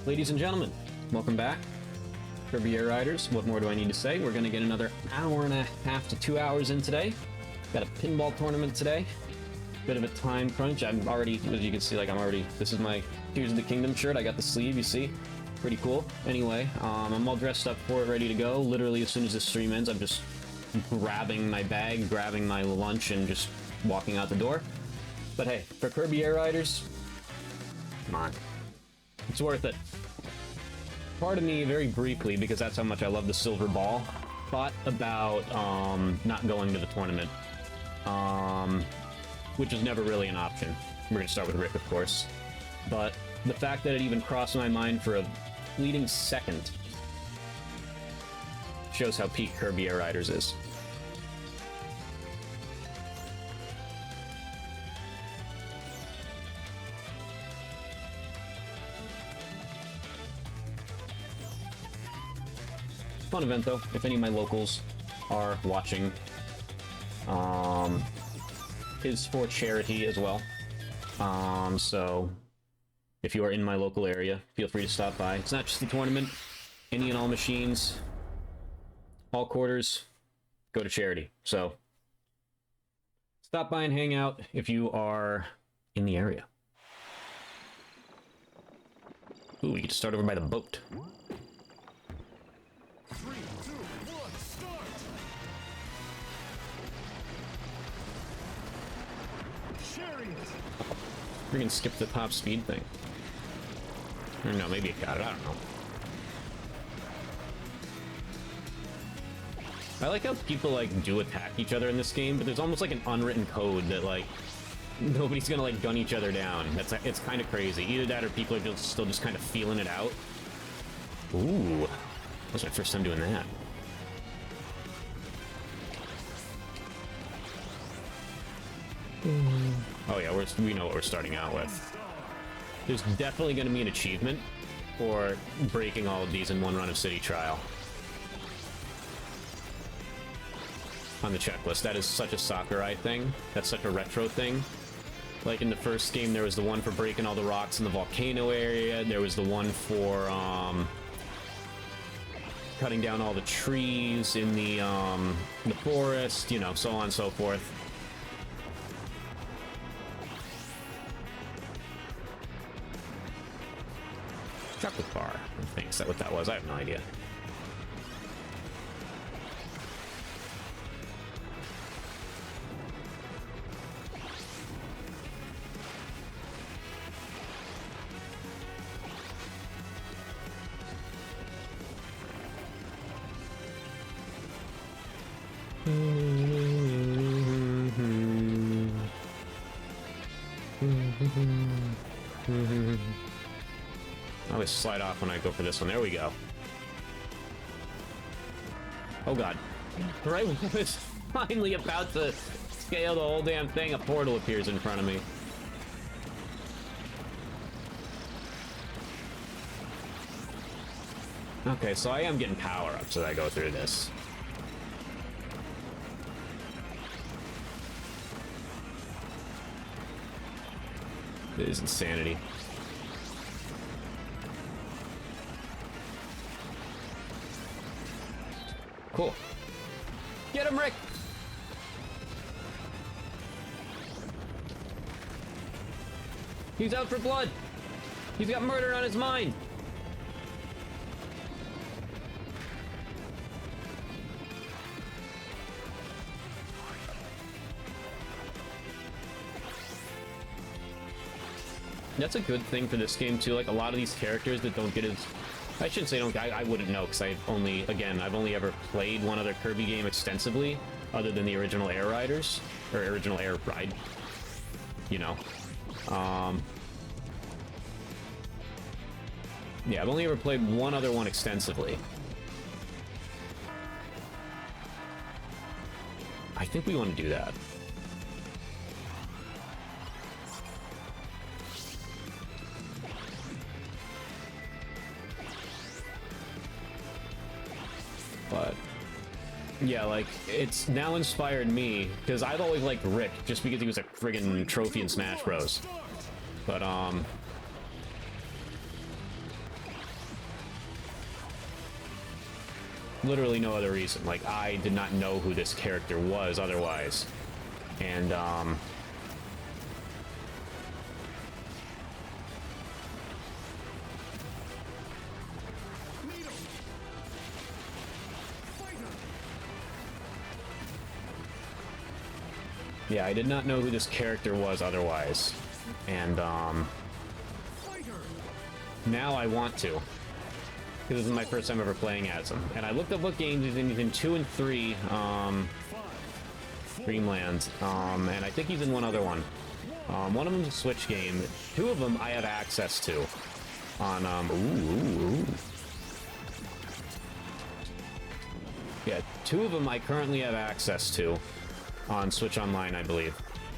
Ladies and gentlemen, welcome back. Kirby Air Riders, what more do I need to say? We're going to get another hour and a half to 2 hours in today. Got a pinball tournament today. Bit of a time crunch. I'm already, as you can see, this is my Tears of the Kingdom shirt. I got the sleeve, you see? Pretty cool. Anyway, I'm all dressed up for it, ready to go. Literally, as soon as this stream ends, I'm just grabbing my bag, grabbing my lunch, and just walking out the door. But hey, for Kirby Air Riders, come on. It's worth it. Part of me, very briefly, because that's how much I love the silver ball, thought about not going to the tournament, which is never really an option. We're going to start with Rick, of course. But the fact that it even crossed my mind for a fleeting second shows how peak Kirby Air Riders is. Fun event, though, if any of my locals are watching. Is for charity as well. So if you are in my local area, feel free to stop by. It's not just the tournament. Any and all machines, all quarters, go to charity. So stop by and hang out if you are in the area. Ooh, we get to start over by the boat. 3, 2, 1, start! Chariot! We're gonna skip the top speed thing. Or no, maybe it got it, I don't know. I like how people, like, do attack each other in this game, but there's almost like an unwritten code that, like, nobody's gonna, like, gun each other down. It's kind of crazy. Either that or people are still just kind of feeling it out. Ooh. That was my first time doing that. Oh yeah, we know what we're starting out with. There's definitely going to be an achievement for breaking all of these in one run of City Trial. On the checklist. That is such a Sakurai thing. That's such a retro thing. Like in the first game, there was the one for breaking all the rocks in the volcano area. There was the one for, cutting down all the trees in the forest, you know, so on and so forth. Chocolate bar, I think. Is that what that was? I have no idea. I always slide off when I go for this one. There we go. Oh god. Right when I was finally about to scale the whole damn thing, a portal appears in front of me. Okay, so I am getting power-ups as I go through this. It is insanity. Cool. Get him, Rick! He's out for blood! He's got murder on his mind! That's a good thing for this game, too. Like, a lot of these characters that don't get as... I shouldn't say don't... I wouldn't know, because I've only ever played one other Kirby game extensively, other than the original Air Riders, or original Air Ride, you know. Yeah, I've only ever played one other one extensively. I think we want to do that. But yeah, like, it's now inspired me, because I've always liked Rick, just because he was a friggin' trophy in Smash Bros. But, Literally no other reason. Like, I did not know who this character was otherwise. And, Lead 'em. Fighter. yeah, I did not know who this character was otherwise. And, Fighter. now I want to. Because this is my first time ever playing as him. And I looked up what games he's in 2 and 3, 5, 4, Dreamland, and I think he's in one other one. One of them's a Switch game. 2 of them I have access to on, ooh. Yeah, 2 of them I currently have access to on Switch Online, I believe.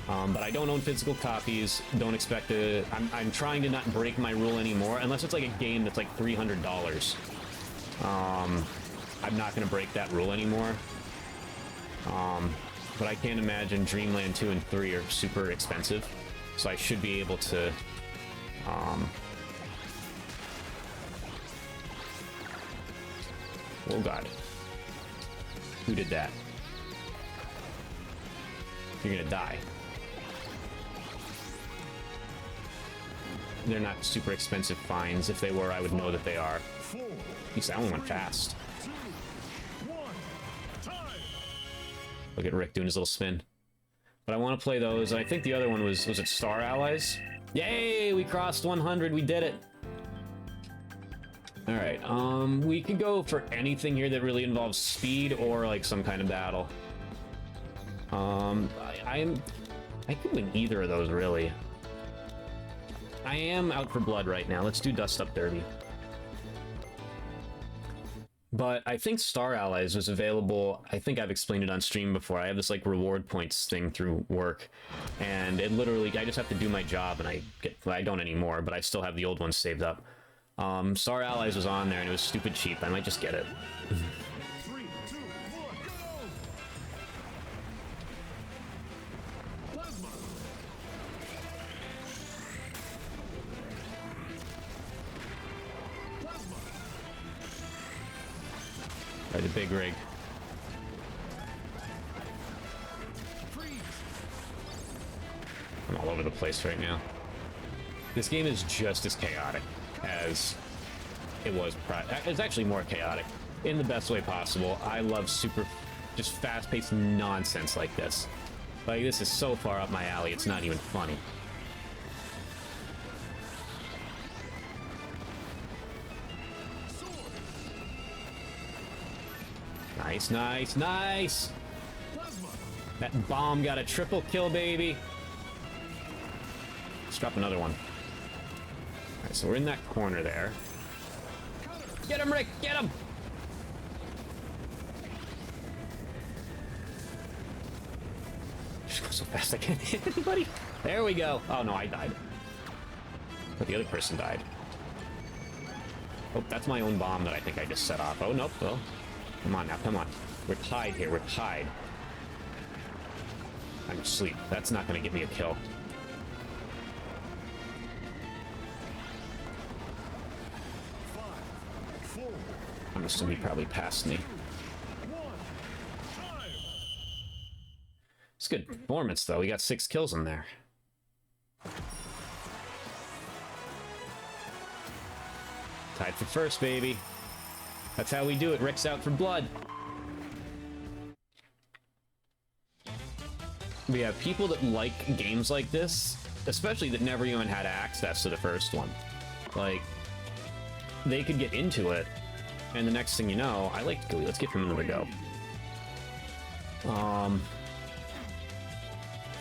But I don't own physical copies. Don't expect to. I'm trying to not break my rule anymore, unless it's like a game that's like $300. I'm not going to break that rule anymore. But I can't imagine Dreamland 2 and 3 are super expensive, so I should be able to. Oh God, who did that? You're gonna die. They're not super expensive finds. If they were, I would know that they are. 4, At least that one went fast. 2, 1. Time. Look at Rick doing his little spin. But I want to play those. And I think the other one was it Star Allies? Yay! We crossed 100. We did it. All right. We could go for anything here that really involves speed or like some kind of battle. I could win either of those really. I am out for blood right now. Let's do Dust Up Derby. But I think Star Allies was available. I think I've explained it on stream before. I have this like reward points thing through work, and it literally, I just have to do my job, and I don't anymore, but I still have the old ones saved up. Star Allies was on there, and it was stupid cheap. I might just get it. 3, 2, 1, go! Plasma. Plasma. By the big rig. Freeze. I'm all over the place right now. This game is just as chaotic as it was prior. It's actually more chaotic in the best way possible. I love super, just fast-paced nonsense like this. Like, this is so far up my alley, it's not even funny. Sword. Nice, nice, nice! Plasma. That bomb got a triple kill, baby! Let's drop another one. Alright, so we're in that corner there. Get him, Rick! Get him! Just go so fast I can't hit anybody. There we go. Oh no, I died. But the other person died. Oh, that's my own bomb that I think I just set off. Oh, nope. Well, come on now, come on. We're tied here. We're tied. I'm asleep. That's not going to get me a kill. I'm assuming he probably passed me. It's good performance, though. We got 6 kills in there. Tied for first, baby. That's how we do it. Rick's out for blood. We have people that like games like this, especially that never even had access to the first one. Like, they could get into it, and the next thing you know, I like Kirby. Let's give him another go.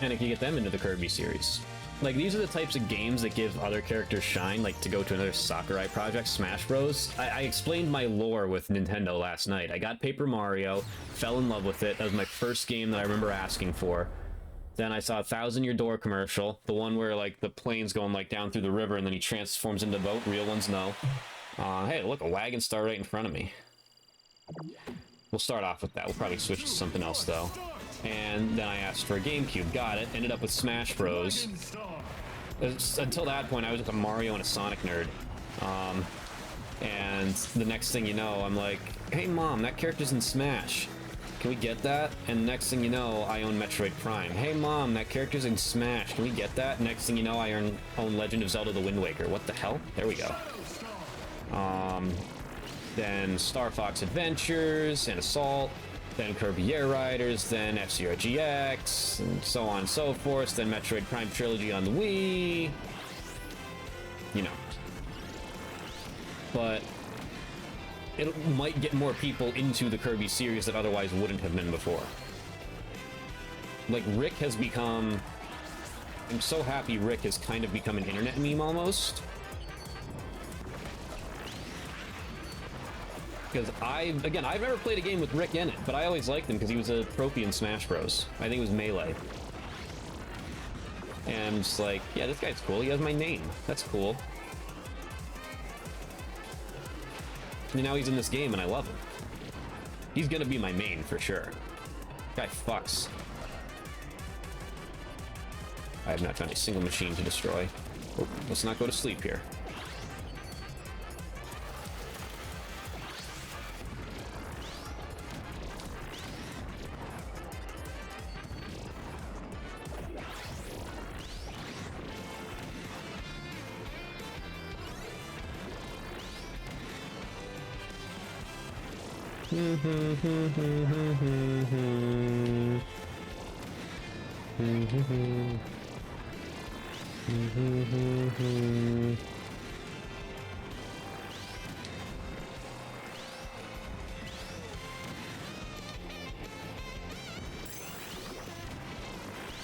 And it can get them into the Kirby series. Like, these are the types of games that give other characters shine, like to go to another Sakurai project, Smash Bros. I explained my lore with Nintendo last night. I got Paper Mario, fell in love with it. That was my first game that I remember asking for. Then I saw a Thousand Year Door commercial, the one where, like, the plane's going, like, down through the river and then he transforms into a boat. Real ones know. Hey, look, a wagon star right in front of me. We'll start off with that. We'll probably switch to something else, though. And then I asked for a GameCube, got it, ended up with Smash Bros. Until that point, I was just a Mario and a Sonic nerd. And the next thing you know, I'm like, hey mom, that character's in Smash. Can we get that? And next thing you know, I own Metroid Prime. Hey mom, that character's in Smash. Can we get that? Next thing you know, I own Legend of Zelda: The Wind Waker. What the hell? There we go. Then Star Fox Adventures and Assault. Then Kirby Air Riders. Then F-Zero GX. And so on and so forth. Then Metroid Prime Trilogy on the Wii. You know. But it might get more people into the Kirby series that otherwise wouldn't have been before. Like, Rick has become... I'm so happy Rick has kind of become an internet meme almost. Because I've never played a game with Rick in it, but I always liked him because he was a trophy in Smash Bros. I think it was Melee. And I'm just like, yeah, this guy's cool. He has my name. That's cool. And now he's in this game and I love him. He's gonna be my main for sure. Guy fucks. I have not found a single machine to destroy. Oh, let's not go to sleep here.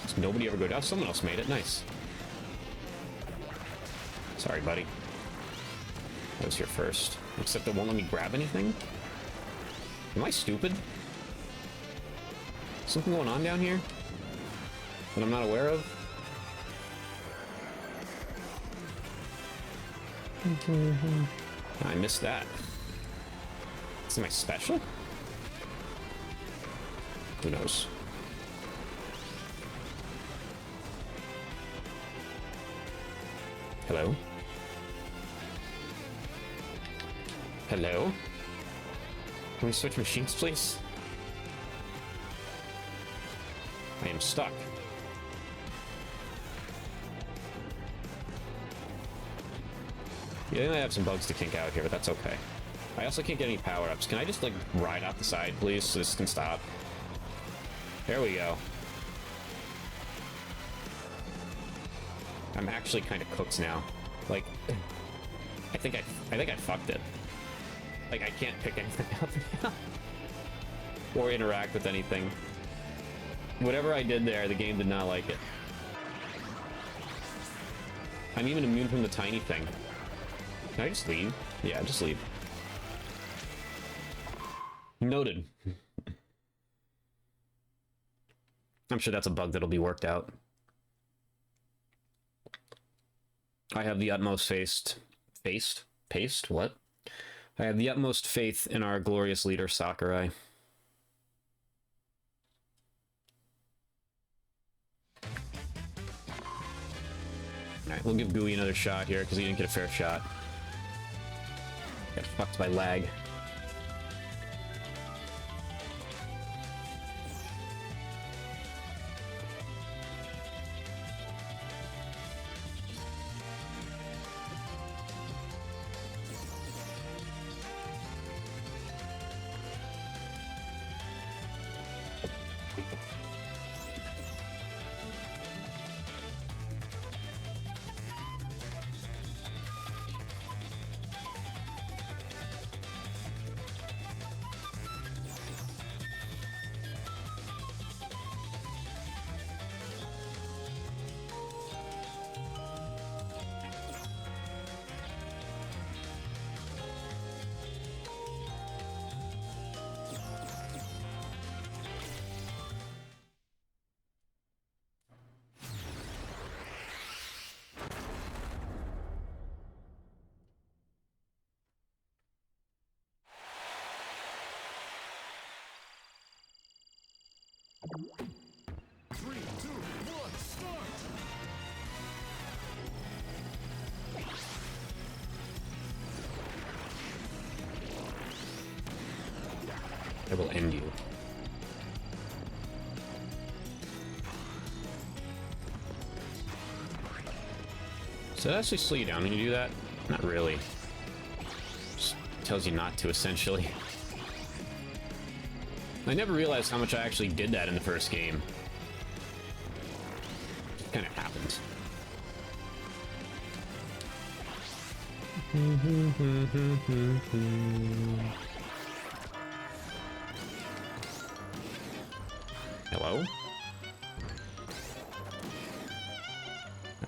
Does nobody ever go down? Someone else made it. Nice. Sorry, buddy. I was here first. Except it won't let me grab anything? Am I stupid? Something going on down here that I'm not aware of? I missed that. Is my special? Who knows? Hello? Hello? Can we switch machines, please? I am stuck. Yeah, I have some bugs to kink out here, but that's okay. I also can't get any power-ups. Can I just, like, ride off the side, please, so this can stop? There we go. I'm actually kind of cooked now. Like, I think I fucked it. Like, I can't pick anything up now. Or interact with anything. Whatever I did there, the game did not like it. I'm even immune from the tiny thing. Can I just leave? Yeah, just leave. Noted. I'm sure that's a bug that'll be worked out. I have the utmost What? I have the utmost faith in our glorious leader, Sakurai. Alright, we'll give Gooey another shot here, because he didn't get a fair shot. Got fucked by lag. Three, two, one, start! I will end you. So that actually slow you down when you do that? Not really. Just tells you not to, essentially. I never realized how much I actually did that in the first game. It kind of happened. Hello?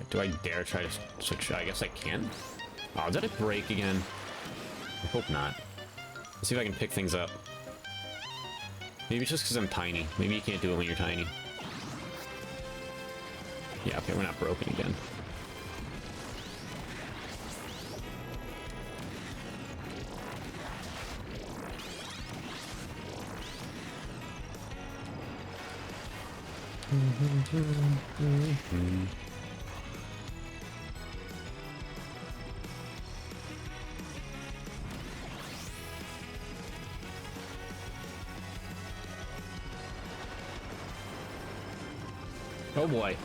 Do I dare try to switch? I guess I can. Oh, did it break again? I hope not. Let's see if I can pick things up. Maybe it's just because I'm tiny. Maybe you can't do it when you're tiny. Yeah, okay, we're not broken again. Oh boy.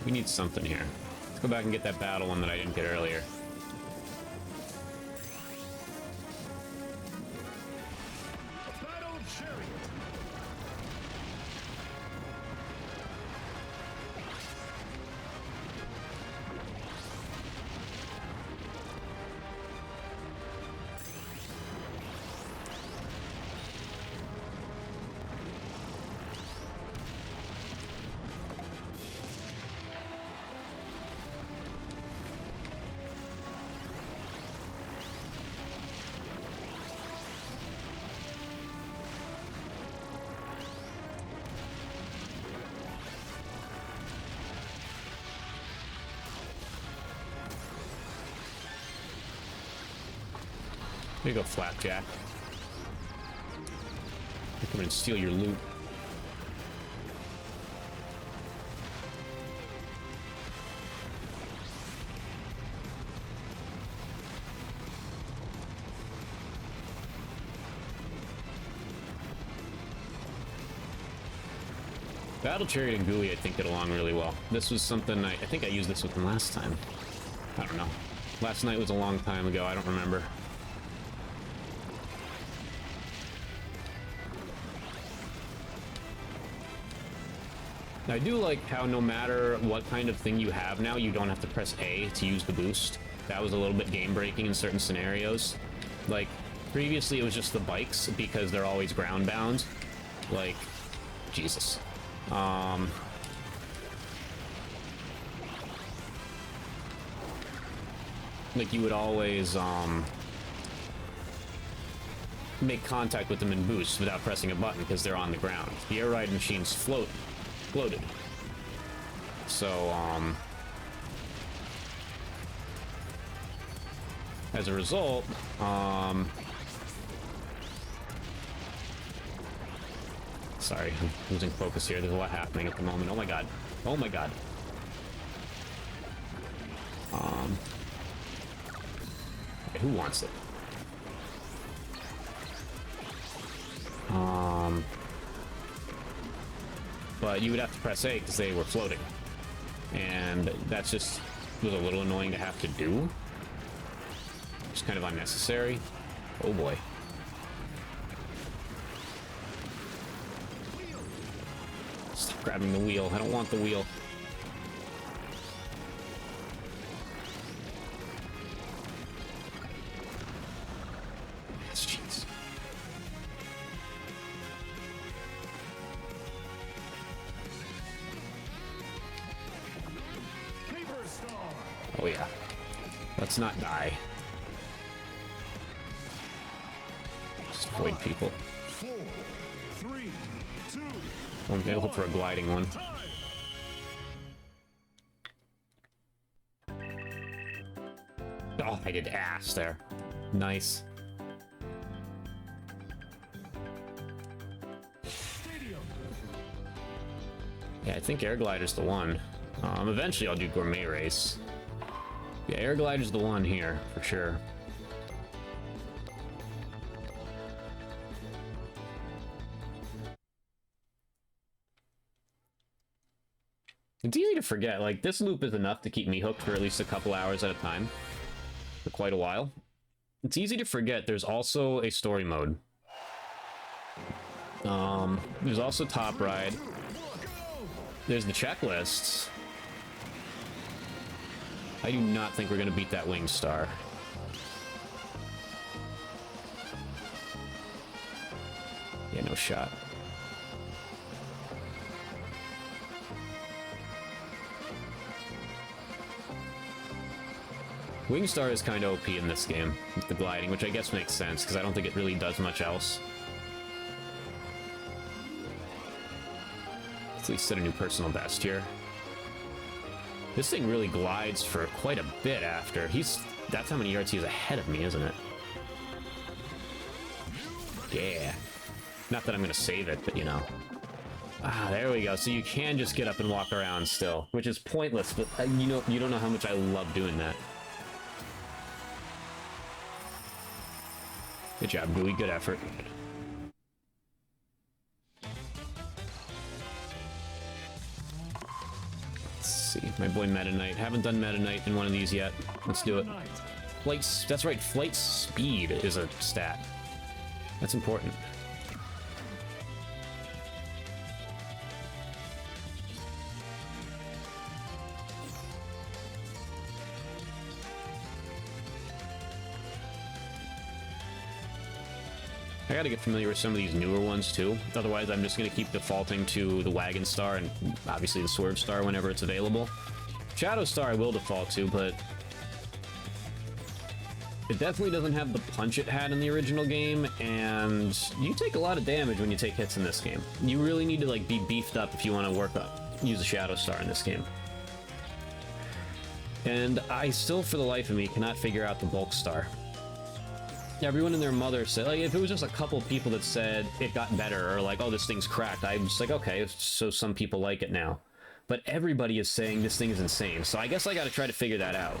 We need something here. Let's go back and get that battle one that I didn't get earlier. Battle Chariot. Here you go, Flapjack. I'll come in and steal your loot. Battle Chariot and Gooey, I think, get along really well. This was something I think I used this with them last time. I don't know. Last night was a long time ago. I don't remember. I do like how no matter what kind of thing you have now, you don't have to press A to use the boost. That was a little bit game-breaking in certain scenarios. Like, previously it was just the bikes, because they're always ground-bound. Like, Jesus. Like, you would always, make contact with them in boost without pressing a button, because they're on the ground. The air ride machines floated. So, as a result, sorry, I'm losing focus here. There's a lot happening at the moment. Oh my god. Oh my god. Okay, who wants it? But you would have to press A because they were floating. And that's just was a little annoying to have to do. Just kind of unnecessary. Oh boy. Stop grabbing the wheel. I don't want the wheel. Yes, jeez. Oh yeah. Let's not die. Just avoid people. 4, 3, 2. I'm gonna hope for a gliding one. Time. Oh, I did ass there. Nice. Yeah, I think Air Glider's the one. Eventually I'll do Gourmet Race. Yeah, Air Glider's the one here, for sure. It's easy to forget, like, this loop is enough to keep me hooked for at least a couple hours at a time. For quite a while. It's easy to forget there's also a story mode. There's also Top Ride. There's the checklists. I do not think we're going to beat that Wing Star. Yeah, no shot. Wing Star is kind of OP in this game, with the gliding, which I guess makes sense, because I don't think it really does much else. Let's at least set a new personal best here. This thing really glides for quite a bit after. That's how many yards he's ahead of me, isn't it? Yeah. Not that I'm going to save it, but you know. Ah, there we go. So you can just get up and walk around still, which is pointless, but you know, you don't know how much I love doing that. Good job, Gooey. Good effort. Let's see. My boy Meta Knight. Haven't done Meta Knight in one of these yet. Let's do it. That's right. Flight speed is a stat. That's important. I gotta get familiar with some of these newer ones too. Otherwise, I'm just gonna keep defaulting to the Wagon Star and obviously the Swerve Star whenever it's available. Shadow Star I will default to, but it definitely doesn't have the punch it had in the original game, and you take a lot of damage when you take hits in this game. You really need to like be beefed up if you want to work up. Use a Shadow Star in this game. And I still, for the life of me, cannot figure out the Bulk Star. Everyone and their mother said, like, if it was just a couple people that said it got better, or like, oh, this thing's cracked, I'm just like, okay, so some people like it now. But everybody is saying this thing is insane, so I guess I gotta try to figure that out.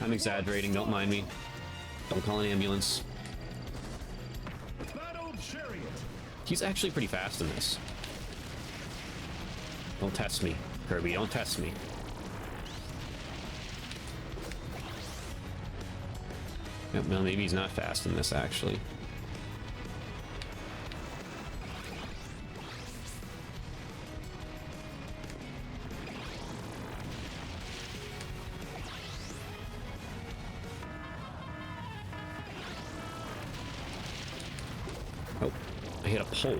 I'm exaggerating, don't mind me. Don't call an ambulance. He's actually pretty fast in this. Don't test me, Kirby, don't test me. Yep, no, maybe he's not fast in this, actually. Oh, I hit a pole.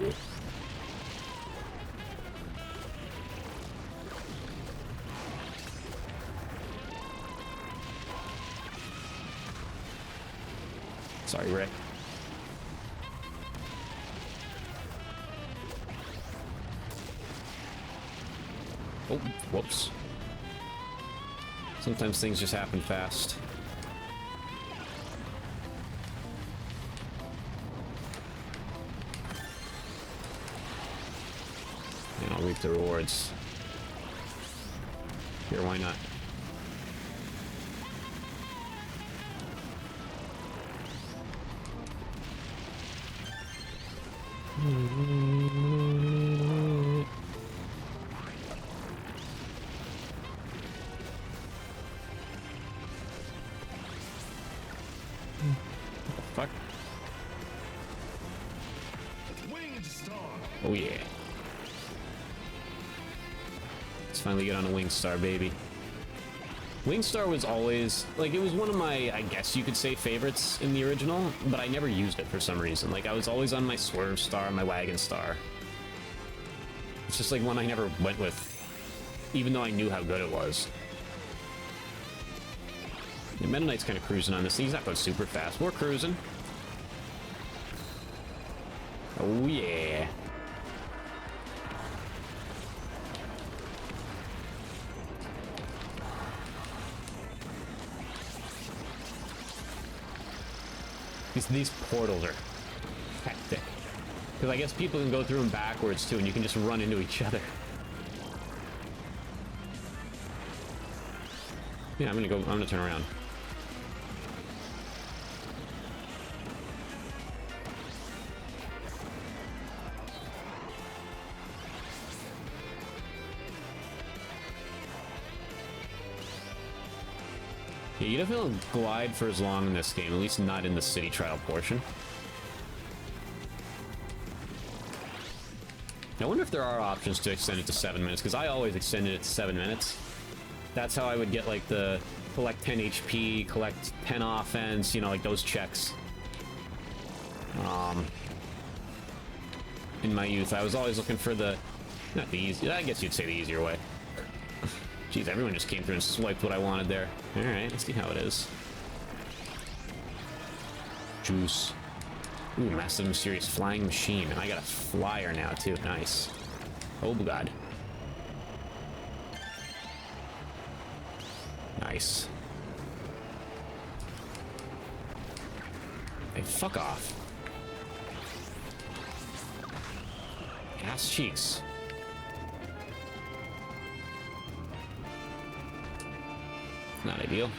Sorry, Rick. Oh, whoops. Sometimes things just happen fast. And I'll reap the rewards. Here, why not? Fuck. Oh yeah. Let's finally get on a Wing Star, baby. Wing Star was always, like, it was one of my, I guess you could say, favorites in the original, but I never used it for some reason. Like, I was always on my Swerve Star, my Wagon Star. It's just like one I never went with, even though I knew how good it was. Yeah, Meta Knight's kind of cruising on this. He's not going super fast. We're cruising. Oh, yeah. These portals are hectic. Because I guess people can go through them backwards too, and you can just run into each other. Yeah, I'm gonna turn around. Yeah, you definitely don't glide for as long in this game, at least not in the city trial portion. I wonder if there are options to extend it to 7 minutes, because I always extended it to 7 minutes. That's how I would get, like, the collect 10 HP, collect 10 offense, you know, like those checks. In my youth, I was always looking for the... Not the easy... I guess you'd say the easier way. Jeez, everyone just came through and swiped what I wanted there. Alright, let's see how it is. Juice. Ooh, massive mysterious flying machine. And I got a flyer now, too. Nice. Oh, God. Nice. Hey, fuck off. Ass cheeks. Not ideal.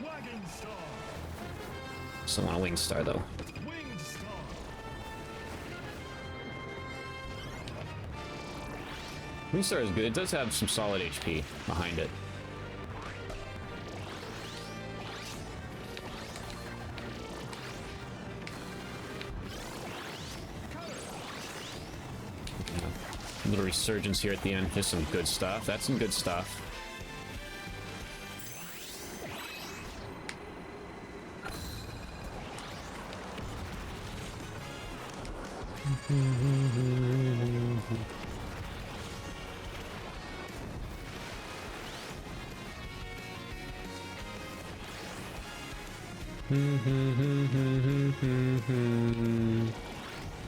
Wagon Star. Still want a wing star though. Wing Star. Wing star is good. It does have some solid HP behind it. A little resurgence here at the end. Just some good stuff. That's some good stuff.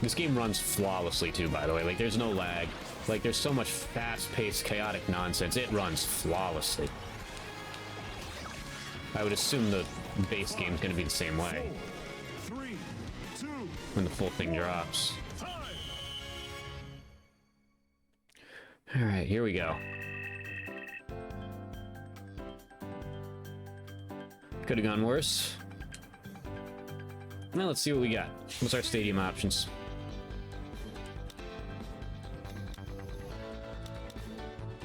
This game runs flawlessly too, by the way. Like, there's no lag. Like, there's so much fast-paced, chaotic nonsense. It runs flawlessly. I would assume the base game's gonna be the same way 4, 3, 2, when the full thing drops. time. Alright, here we go. Could have gone worse. Now let's see what we got. What's our stadium options?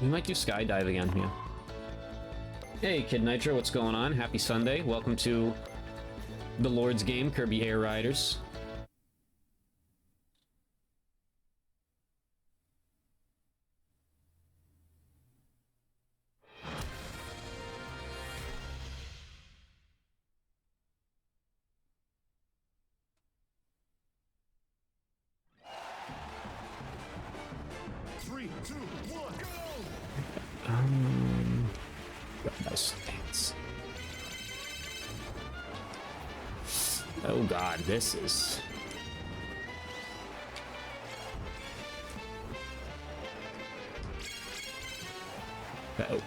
We might do skydive again, yeah. Hey, Kid Nitro, what's going on? Happy Sunday. Welcome to the Lord's game, Kirby Air Riders. Three, two, one, go! Nice stance. Oh god, this is... Uh-oh.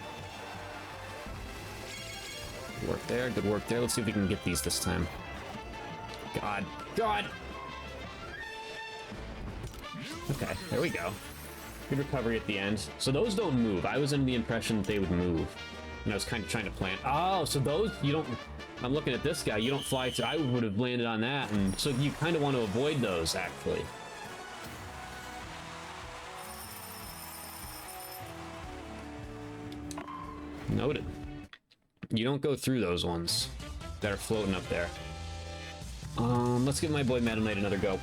Good work there, good work there. Let's see if we can get these this time. God. God! Okay, there we go. Good recovery at the end. So those don't move. I was under the impression that they would move. And I was kind of trying to plan. Oh, so those, you don't... I'm looking at this guy. You don't fly through. I would have landed on that. And so you kind of want to avoid those, actually. Noted. You don't go through those ones that are floating up there. Let's give my boy Meta Knight another go.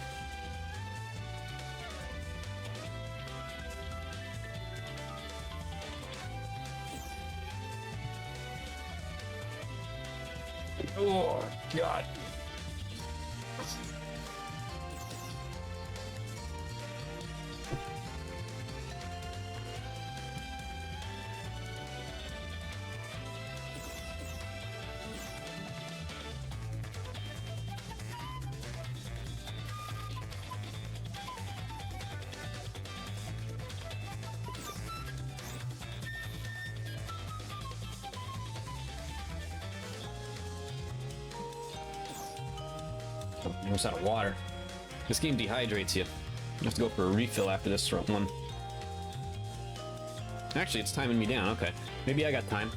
Oh, God. Oh, I'm almost out of water. This game dehydrates you. You have to go for a refill after this one. Actually, it's timing me down. Okay. Maybe I got time.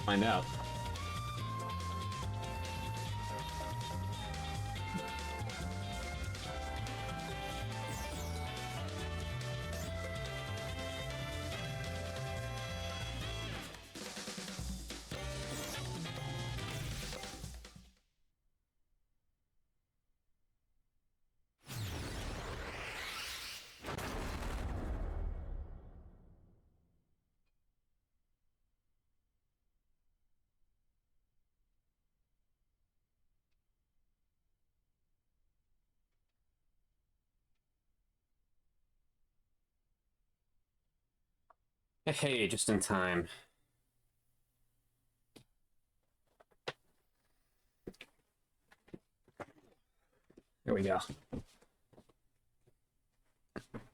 Find out. Hey, just in time. There we go.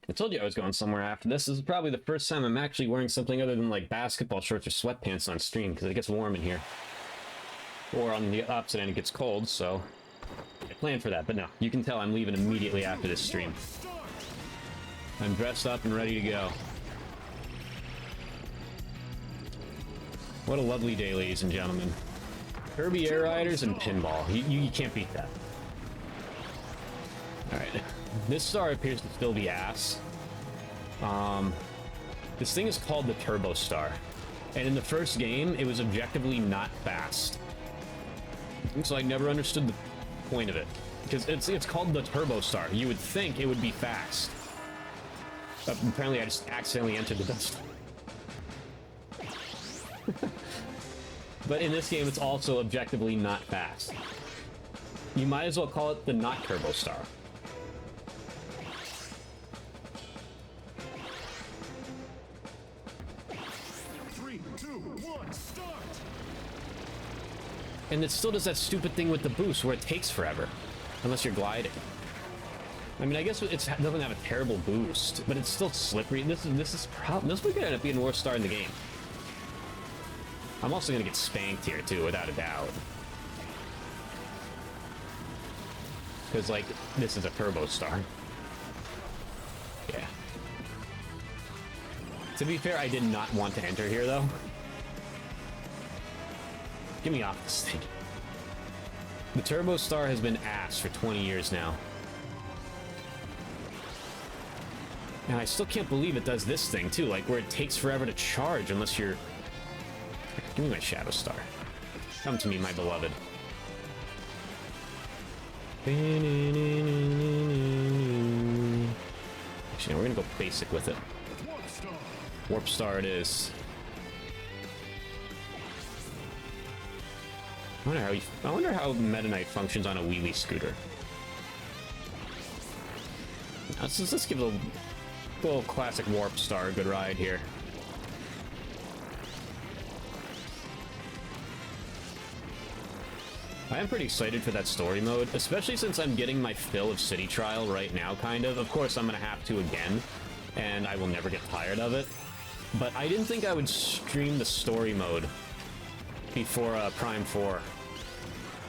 I told you I was going somewhere after this. This is probably the first time I'm actually wearing something other than like basketball shorts or sweatpants on stream because it gets warm in here. Or on the opposite end, it gets cold, so I planned for that. But no, you can tell I'm leaving immediately after this stream. I'm dressed up and ready to go. What a lovely day, ladies and gentlemen. Kirby Air Riders and pinball. You can't beat that. Alright. This star appears to still be ass. This thing is called the Turbo Star. And in the first game, it was objectively not fast. So I never understood the point of it. Because it's called the Turbo Star. You would think it would be fast. But apparently I just accidentally entered the dust. But in this game, it's also objectively not fast. You might as well call it the not Turbo Star. Three, two, one, start! And it still does that stupid thing with the boost where it takes forever. Unless you're gliding. I mean, I guess it doesn't have a terrible boost, but it's still slippery. This would end up being the worst star in the game. I'm also gonna get spanked here too, without a doubt. Because, like, this is a Turbo Star. Yeah. To be fair, I did not want to enter here, though. Get me off this thing. The Turbo Star has been ass for 20 years now. And I still can't believe it does this thing, too, like, where it takes forever to charge unless you're... Give me my Shadow Star. Come to me, my beloved. Actually, no, we're gonna go basic with it. Warp star! Warp Star it is. I wonder how Meta Knight functions on a wheelie scooter. Let's give a little classic Warp Star a good ride here. I am pretty excited for that story mode, especially since I'm getting my fill of City Trial right now, kind of. Of course, I'm going to have to again, and I will never get tired of it. But I didn't think I would stream the story mode before Prime 4.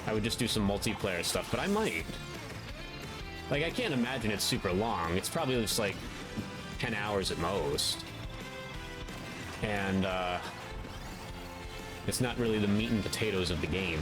I would just do some multiplayer stuff, but I might. Like, I can't imagine it's super long. It's probably just, like, 10 hours at most. And, it's not really the meat and potatoes of the game.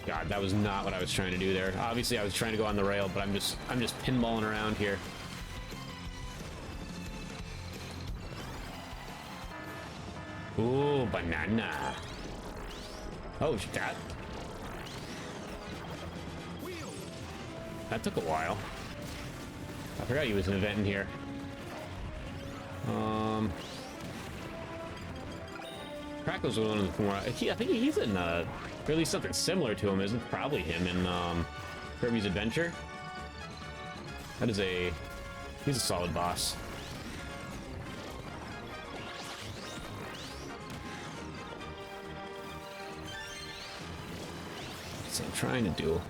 God, that was not what I was trying to do there. Obviously, I was trying to go on the rail, but I'm just pinballing around here. Ooh, banana. Oh, that took a while. I forgot he was an event in here. Crackle's one of the more. I think he's in, or at least something similar to him, isn't probably him in Kirby's Adventure. He's a solid boss. That's what I'm trying to do.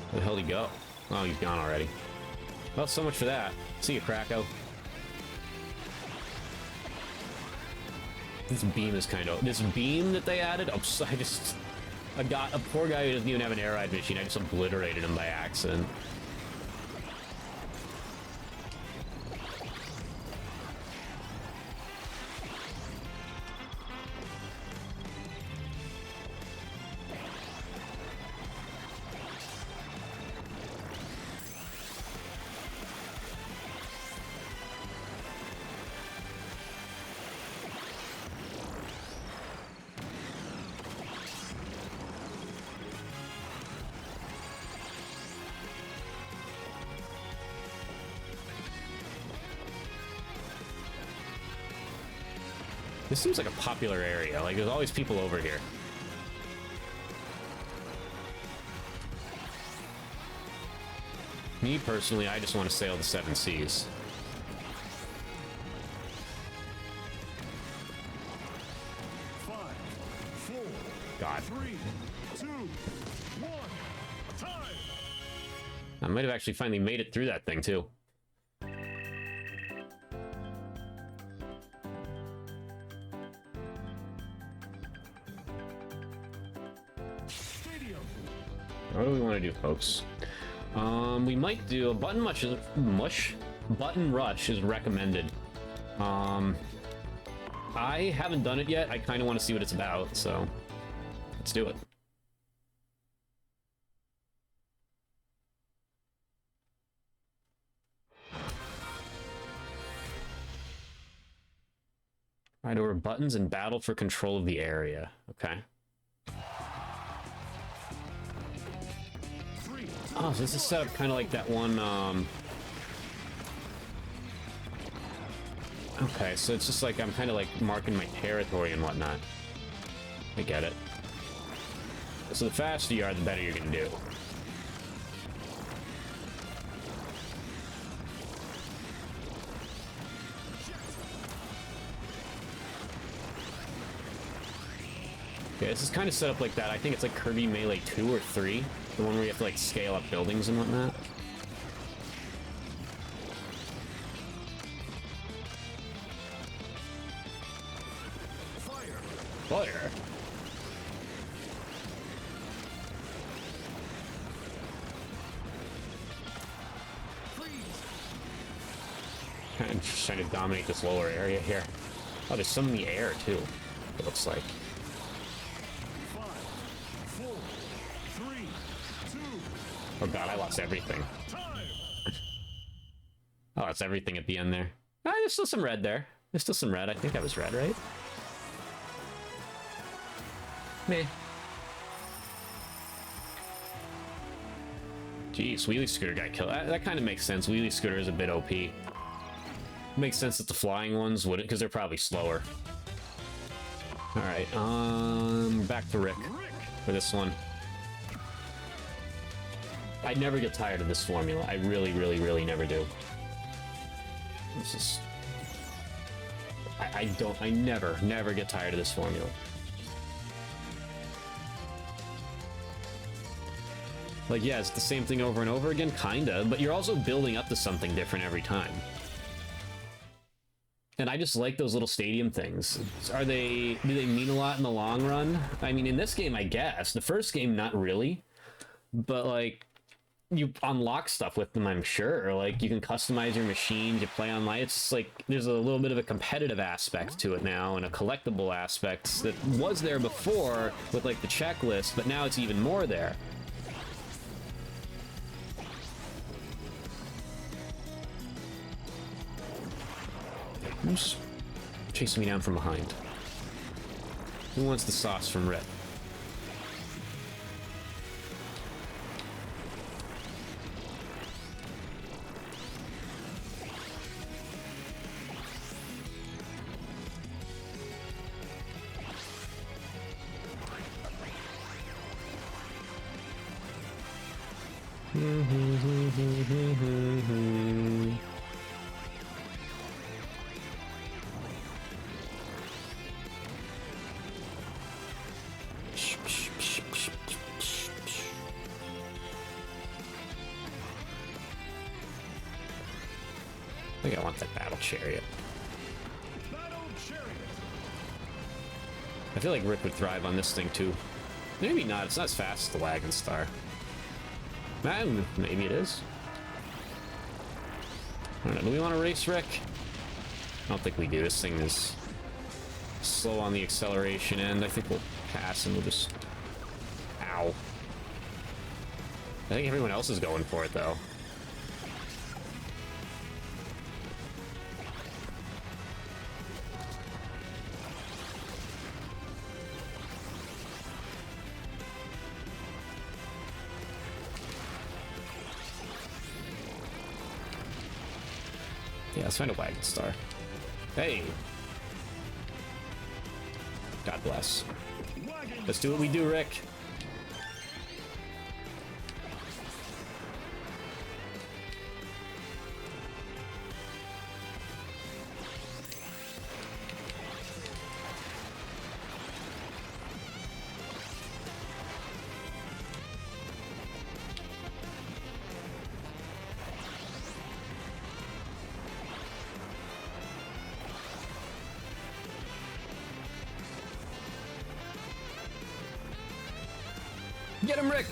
Where the hell did he go? Oh, he's gone already. Well, so much for that. See you, Krakow. This beam is kind of... This beam that they added? A poor guy who doesn't even have an air ride machine. I just obliterated him by accident. This seems like a popular area. Like, there's always people over here. Me, personally, I just want to sail the 7 seas. Five, four, God. 3, 2, 1. Time. I might have actually finally made it through that thing, too. Stadium. What do we want to do, folks? We might do a button rush is recommended. I haven't done it yet. I kind of want to see what it's about, so let's do it. Right over buttons and battle for control of the area. Okay. Oh, so this is set up kind of like that one, Okay, so it's just like I'm kind of like marking my territory and whatnot. I get it. So the faster you are, the better you're gonna do. Okay, this is kind of set up like that. I think it's like Kirby Melee 2 or 3. The one where you have to like scale up buildings and whatnot. Fire! I'm just trying to dominate this lower area here. Oh, there's some in the air too, it looks like. 5, 4, 3, 2. Oh god, I lost everything. Time. Oh, it's everything at the end there. Ah, there's still some red there. There's still some red. I think that was red, right? Meh. Jeez, Wheelie Scooter got killed. That kind of makes sense. Wheelie Scooter is a bit OP. Makes sense that the flying ones wouldn't, because they're probably slower. Alright, back to Rick for this one. I never get tired of this formula. I really, really, really never do. This is... I never get tired of this formula. Like, yeah, it's the same thing over and over again, kinda, but you're also building up to something different every time. And I just like those little stadium things. Do they mean a lot in the long run? I mean, in this game, I guess. The first game, not really. But, like, you unlock stuff with them, I'm sure. Like, you can customize your machines, you play online. It's just like, there's a little bit of a competitive aspect to it now, and a collectible aspect that was there before with, like, the checklist, but now it's even more there. Who's chasing me down from behind? Who wants the sauce from Rip? I think I want that battle chariot. Battle chariot. I feel like Rick would thrive on this thing too. Maybe not. It's not as fast as the Wagon Star. Maybe it is. I don't know. Do we want to race Rick? I don't think we do. This thing is slow on the acceleration end. I think we'll pass and we'll just... Ow. I think everyone else is going for it, though. Yeah, let's find a Wagon Star. Hey! God bless. Let's do what we do, Rick. Get him, Rick!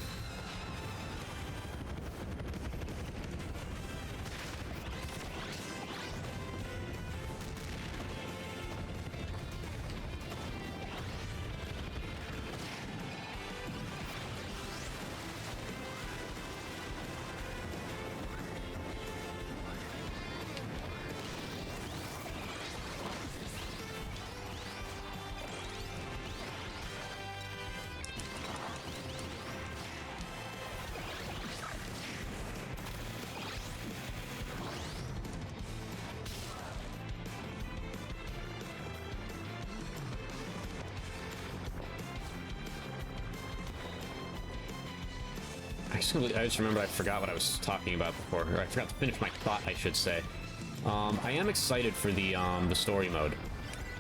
I just remember I forgot what I was talking about before, or I forgot to finish my thought, I should say. I am excited for the story mode,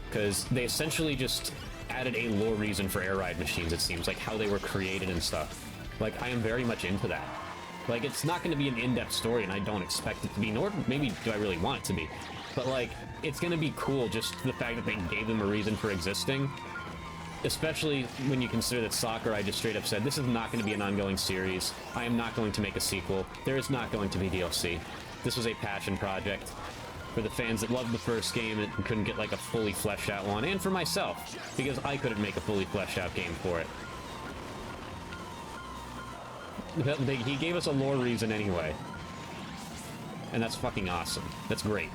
because they essentially just added a lore reason for air ride machines, it seems, like how they were created and stuff. Like, I am very much into that. Like, it's not going to be an in-depth story, and I don't expect it to be, nor maybe do I really want it to be. But, like, it's going to be cool, just the fact that they gave them a reason for existing. Especially when you consider that Sakurai just straight up said, this is not going to be an ongoing series. I am not going to make a sequel. There is not going to be DLC. This was a passion project for the fans that loved the first game and couldn't get like a fully fleshed out one, and for myself, because I couldn't make a fully fleshed out game for it. He gave us a lore reason anyway. And that's fucking awesome. That's great.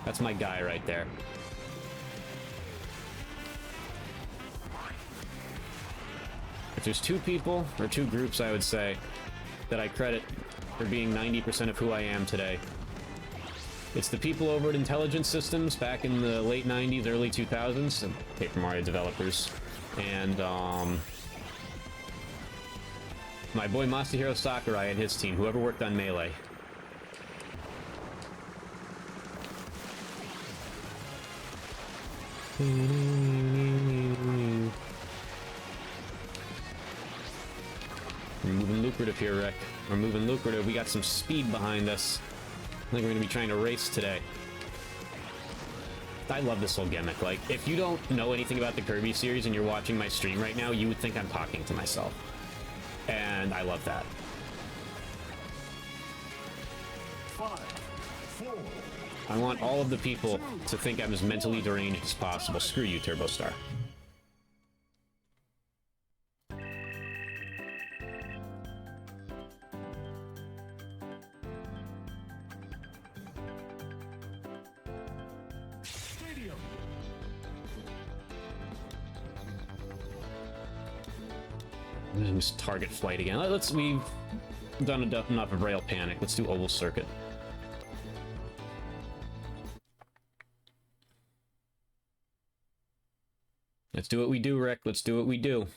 That's my guy right there. If there's two people, or two groups, I would say, that I credit for being 90% of who I am today, it's the people over at Intelligent Systems back in the late 90s, early 2000s, and Paper Mario developers, and my boy Masahiro Sakurai and his team, whoever worked on Melee. We're moving lucrative here, Rick. We're moving lucrative. We got some speed behind us. I think we're going to be trying to race today. I love this whole gimmick. Like, if you don't know anything about the Kirby series and you're watching my stream right now, you would think I'm talking to myself. And I love that. 5, 4. I want all of the people to think I'm as mentally deranged as possible. Screw you, Turbo Star. Stadium. Let's target flight again. We've done enough of Rail Panic. Let's do Oval Circuit. Let's do what we do, Rick. Let's do what we do.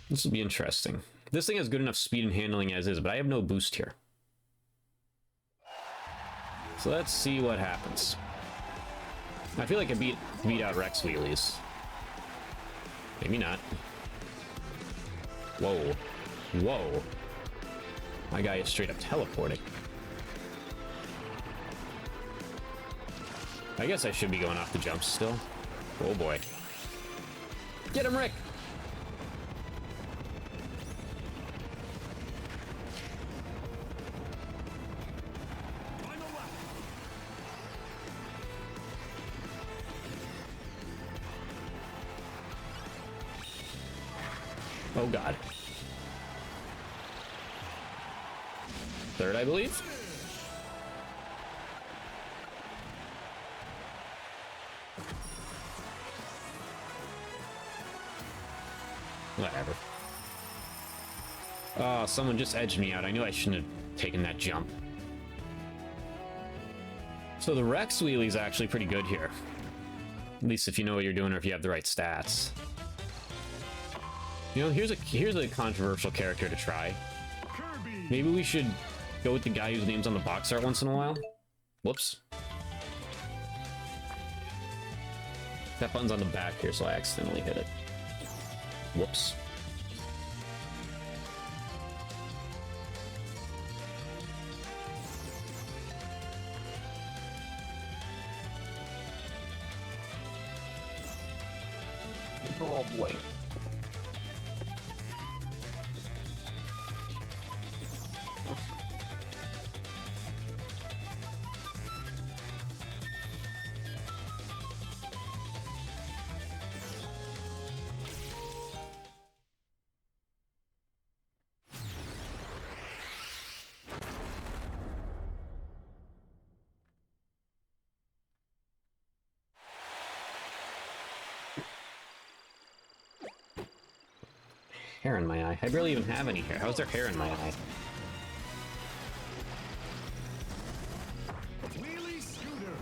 This will be interesting. This thing has good enough speed and handling as is, but I have no boost here. So let's see what happens. I feel like I beat out Rex wheelies. Maybe not. Whoa. Whoa. My guy is straight up teleporting. I guess I should be going off the jumps still. Oh boy. Get him, Rick! Final lap. Oh god. Third, I believe? Whatever. Oh, someone just edged me out. I knew I shouldn't have taken that jump. So the Rex wheelie's actually pretty good here. At least if you know what you're doing or if you have the right stats. You know, here's a controversial character to try. Kirby. Maybe we should go with the guy whose name's on the box art once in a while. Whoops. That button's on the back here, so I accidentally hit it. Whoops. Oh boy. Hair in my eye. I barely even have any hair. How's there hair in my eye? Wheelie scooter.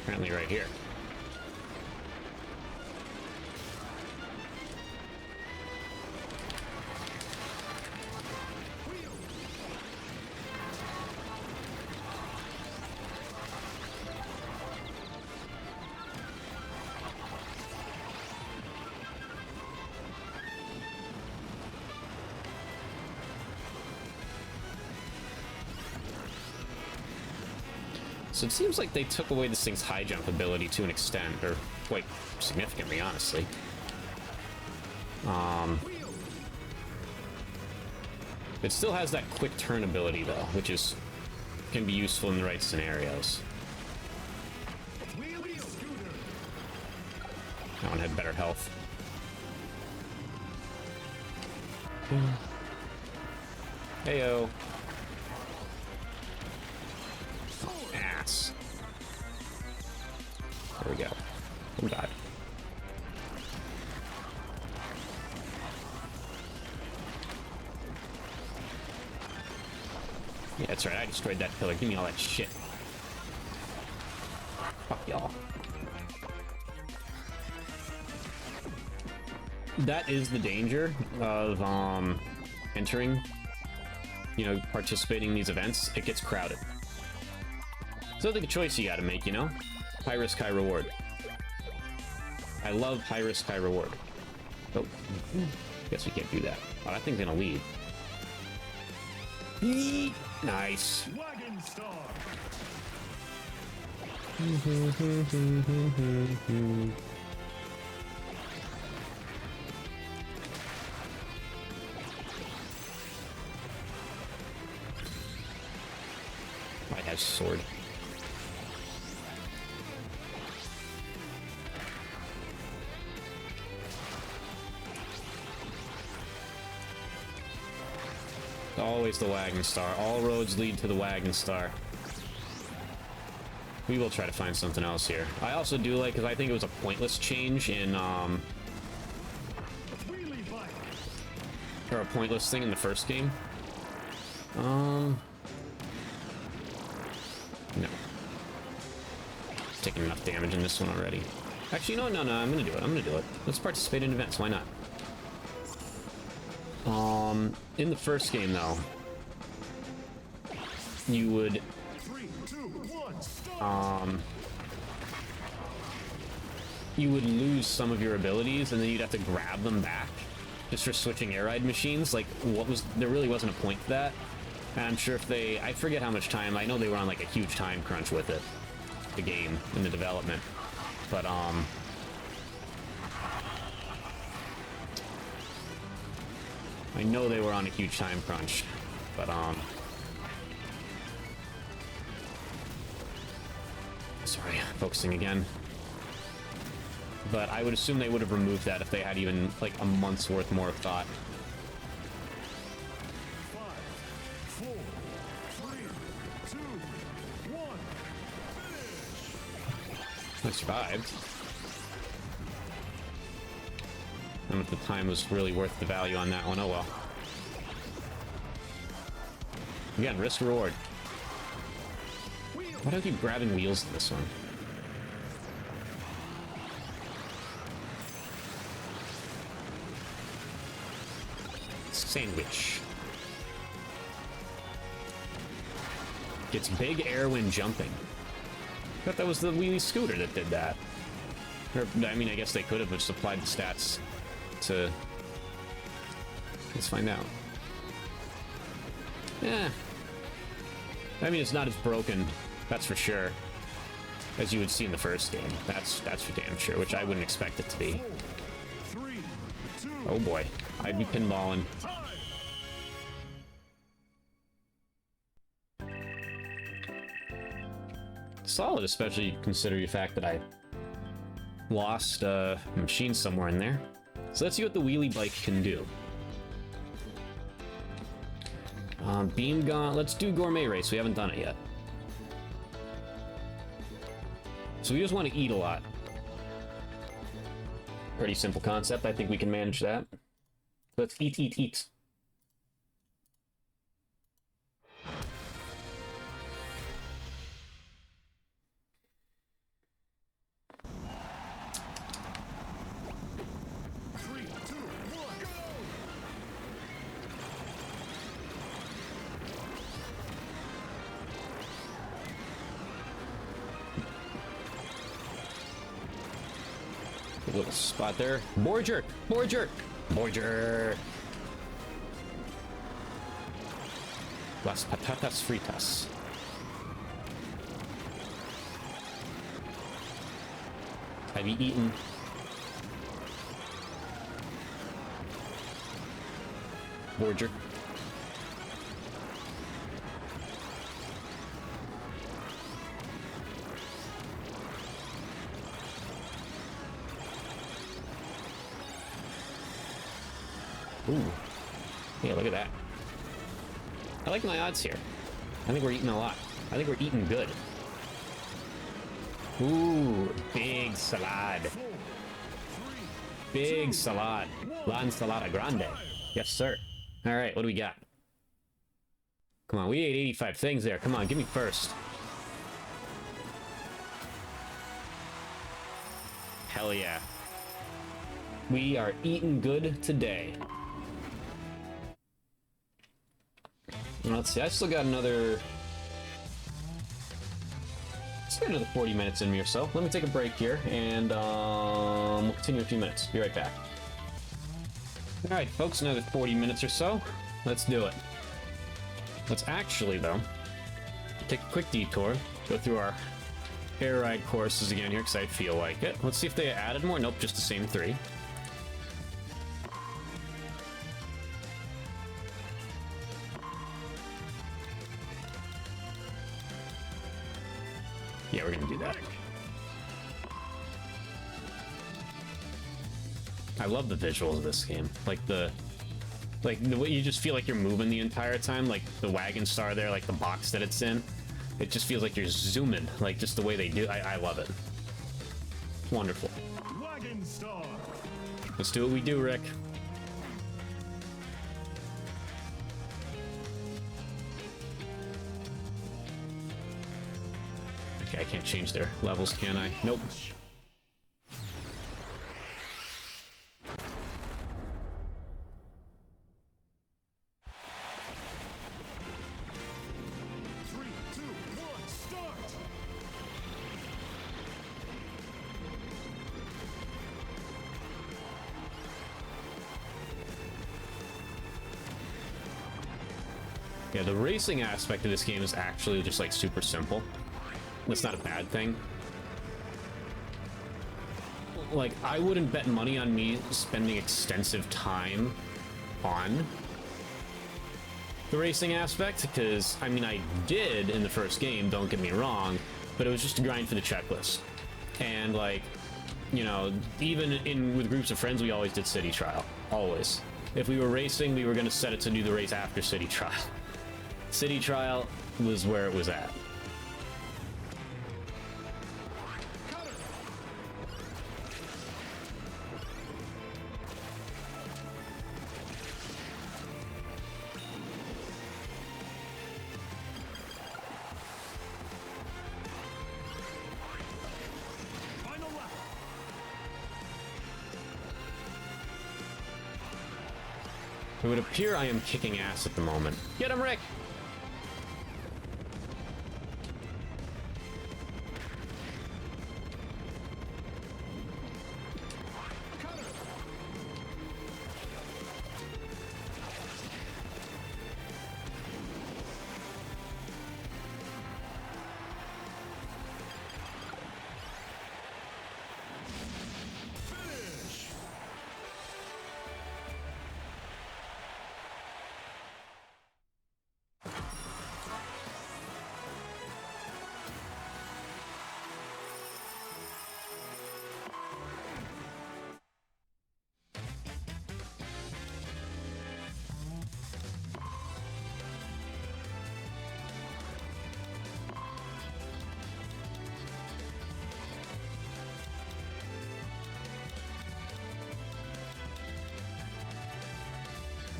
Apparently right here. So it seems like they took away this thing's high jump ability to an extent, or quite significantly, honestly. It still has that quick turn ability though, which can be useful in the right scenarios. Wheelie scooter. That one had better health. Heyo. Ass. There we go. Oh god. Yeah, that's right. I destroyed that pillar. Give me all that shit. Fuck y'all. That is the danger of entering, participating in these events. It gets crowded. So I think a choice you gotta make, high risk, high reward. I love high risk, high reward. Oh, guess we can't do that. Oh, that thing's gonna leave. Nice. Wagon star. I have sword. Always the wagon star. All roads lead to the wagon star. We will try to find something else here. I also do like, because I think it was a pointless change in, Wheelie bike. or a pointless thing in the first game. No. Taking enough damage in this one already. Actually, no, I'm gonna do it. I'm gonna do it. Let's participate in events. Why not? In the first game, though, you would 3, 2, 1, start. you would lose some of your abilities, and then you'd have to grab them back just for switching air ride machines. Like, there really wasn't a point to that. And I'm sure if I forget how much time, I know they were on like a huge time crunch with it, the game, and the development. But, I know they were on a huge time crunch, but, sorry, focusing again. But I would assume they would have removed that if they had even, like, a month's worth more of thought. 5, 4, 3, 2, 1. I survived. I don't know if the time was really worth the value on that one. Oh well. Again, risk reward. Why do I keep grabbing wheels in this one? Sandwich. Gets big air when jumping. I thought that was the wheelie scooter that did that. Or, I mean, I guess they could have just applied the stats to... Let's find out. Yeah. I mean, it's not as broken, that's for sure, as you would see in the first game. That's for damn sure, which I wouldn't expect it to be. 4, 3, 2, Oh boy, I'd be pinballing. time. Solid, especially considering the fact that I lost a machine somewhere in there. So let's see what the wheelie bike can do. Beam gun. Let's do gourmet race. We haven't done it yet. So we just want to eat a lot. Pretty simple concept. I think we can manage that. Let's eat, eat, eat. Three, two, one, go! A little spot there. Board jerk! Board jerk! Board jerk! Las patatas fritas. Have you eaten? Board jerk. Ooh. Yeah, look at that. I like my odds here. I think we're eating a lot. I think we're eating good. Ooh, big salad. 4, 3, Big salad. La ensalada grande. Yes, sir. All right, what do we got? Come on, we ate 85 things there. Come on, give me first. Hell yeah. We are eating good today. Let's see, I still got another... Let's get another 40 minutes in me or so. Let me take a break here, and we'll continue in a few minutes. Be right back. Alright, folks, another 40 minutes or so. Let's do it. Let's actually, though, take a quick detour, go through our air ride courses again here, because I feel like it. Let's see if they added more. Nope, just the same 3. Yeah, we're gonna do that. I love the visuals of this game. Like the way you just feel like you're moving the entire time, like the wagon star there, like the box that it's in. It just feels like you're zooming, like just the way they do. I love it. Wonderful. Wagon Star. Let's do what we do, Rick. Okay, I can't change their levels, can I? Nope. 3, 2, 1, start. Yeah, the racing aspect of this game is actually just like super simple. That's not a bad thing. Like, I wouldn't bet money on me spending extensive time on the racing aspect, because, I mean, I did in the first game, don't get me wrong, but it was just a grind for the checklist. And, like, you know, even with groups of friends, we always did City Trial. Always. If we were racing, we were going to set it to do the race after City Trial. City Trial was where it was at. Final lap. It would appear I am kicking ass at the moment. Get him, Rick! Finish.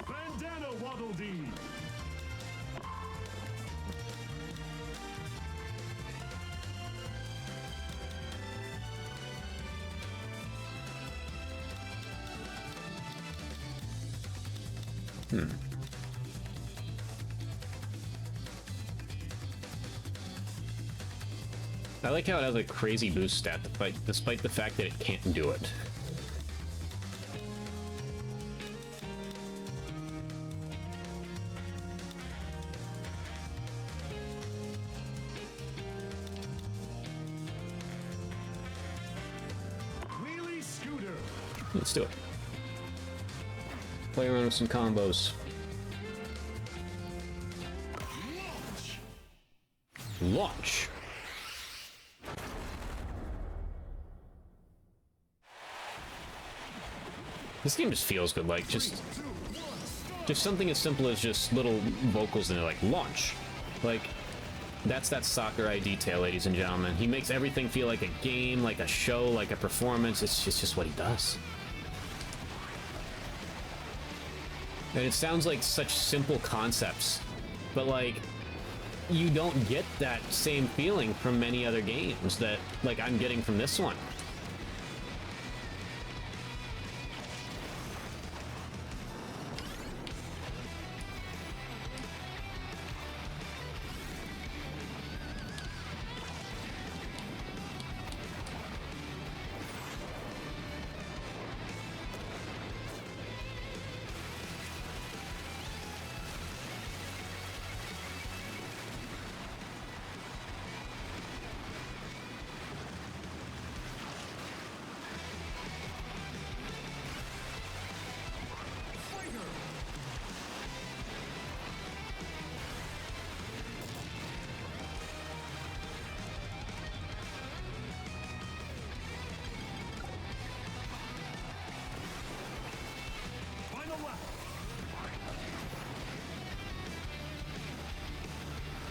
Bandana Waddle Dee. I like how it has a crazy boost stat, despite the fact that it can't do it. Wheelie Scooter. Let's do it. Play around with some combos. Launch. Launch! This game just feels good, like, just something as simple as just little vocals in it, like, launch. Like, that's that Sakurai detail, ladies and gentlemen. He makes everything feel like a game, like a show, like a performance. It's just what he does. And it sounds like such simple concepts, but, like, you don't get that same feeling from many other games that, like, I'm getting from this one.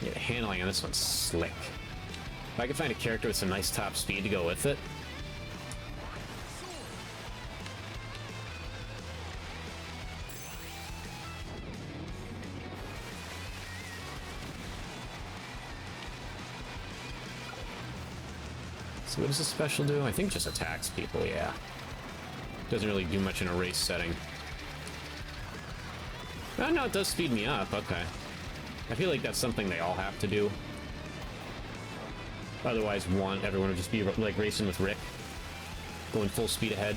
Yeah, the handling on this one's slick. If I could find a character with some nice top speed to go with it. So what does this special do? I think just attacks people, yeah. Doesn't really do much in a race setting. Oh, no, it does speed me up, okay. I feel like that's something they all have to do. Otherwise, everyone would just be like racing with Rick, going full speed ahead.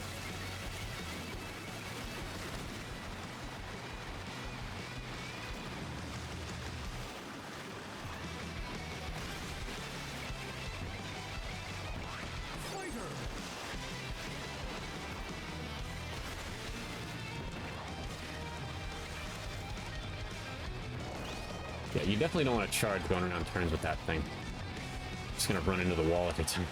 Yeah, you definitely don't want to charge going around turns with that thing. Just gonna run into the wall if it's him.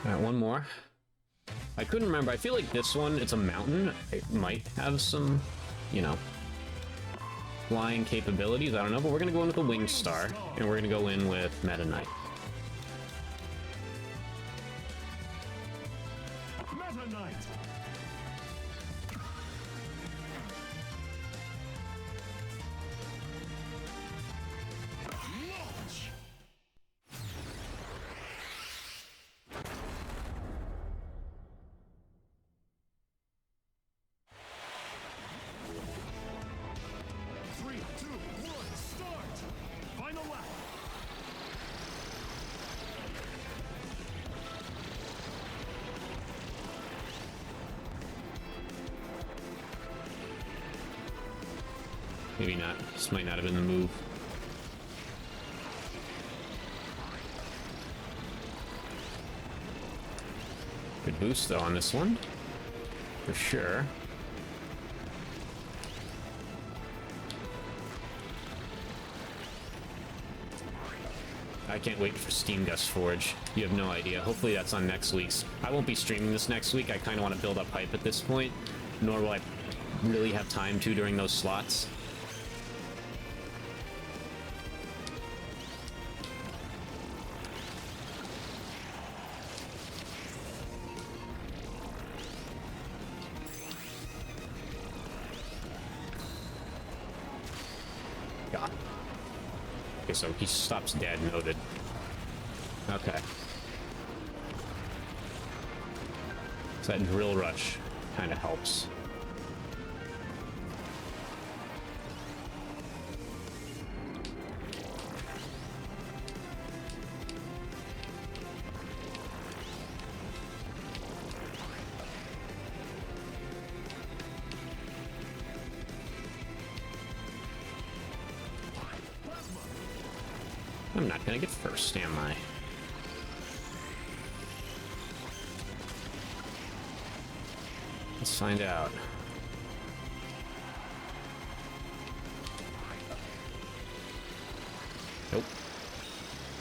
Alright, one more. I couldn't remember. I feel like this one, it's a mountain. It might have some, you know, flying capabilities. I don't know, but we're going to go in with the Winged Star, and we're going to go in with Meta Knight. Meta Knight. Launch. 3, 2, 1, start! Final lap! Maybe not. This might not have been the move. Good boost, though, on this one. For sure. I can't wait for Steam Gust Forge. You have no idea. Hopefully that's on next week's. I won't be streaming this next week. I kind of want to build up hype at this point, nor will I really have time to during those slots. God. Okay, so he stops dead, noted. Okay. So that drill rush kind of helps. I'm not gonna get first, am I? Let's find out. Nope.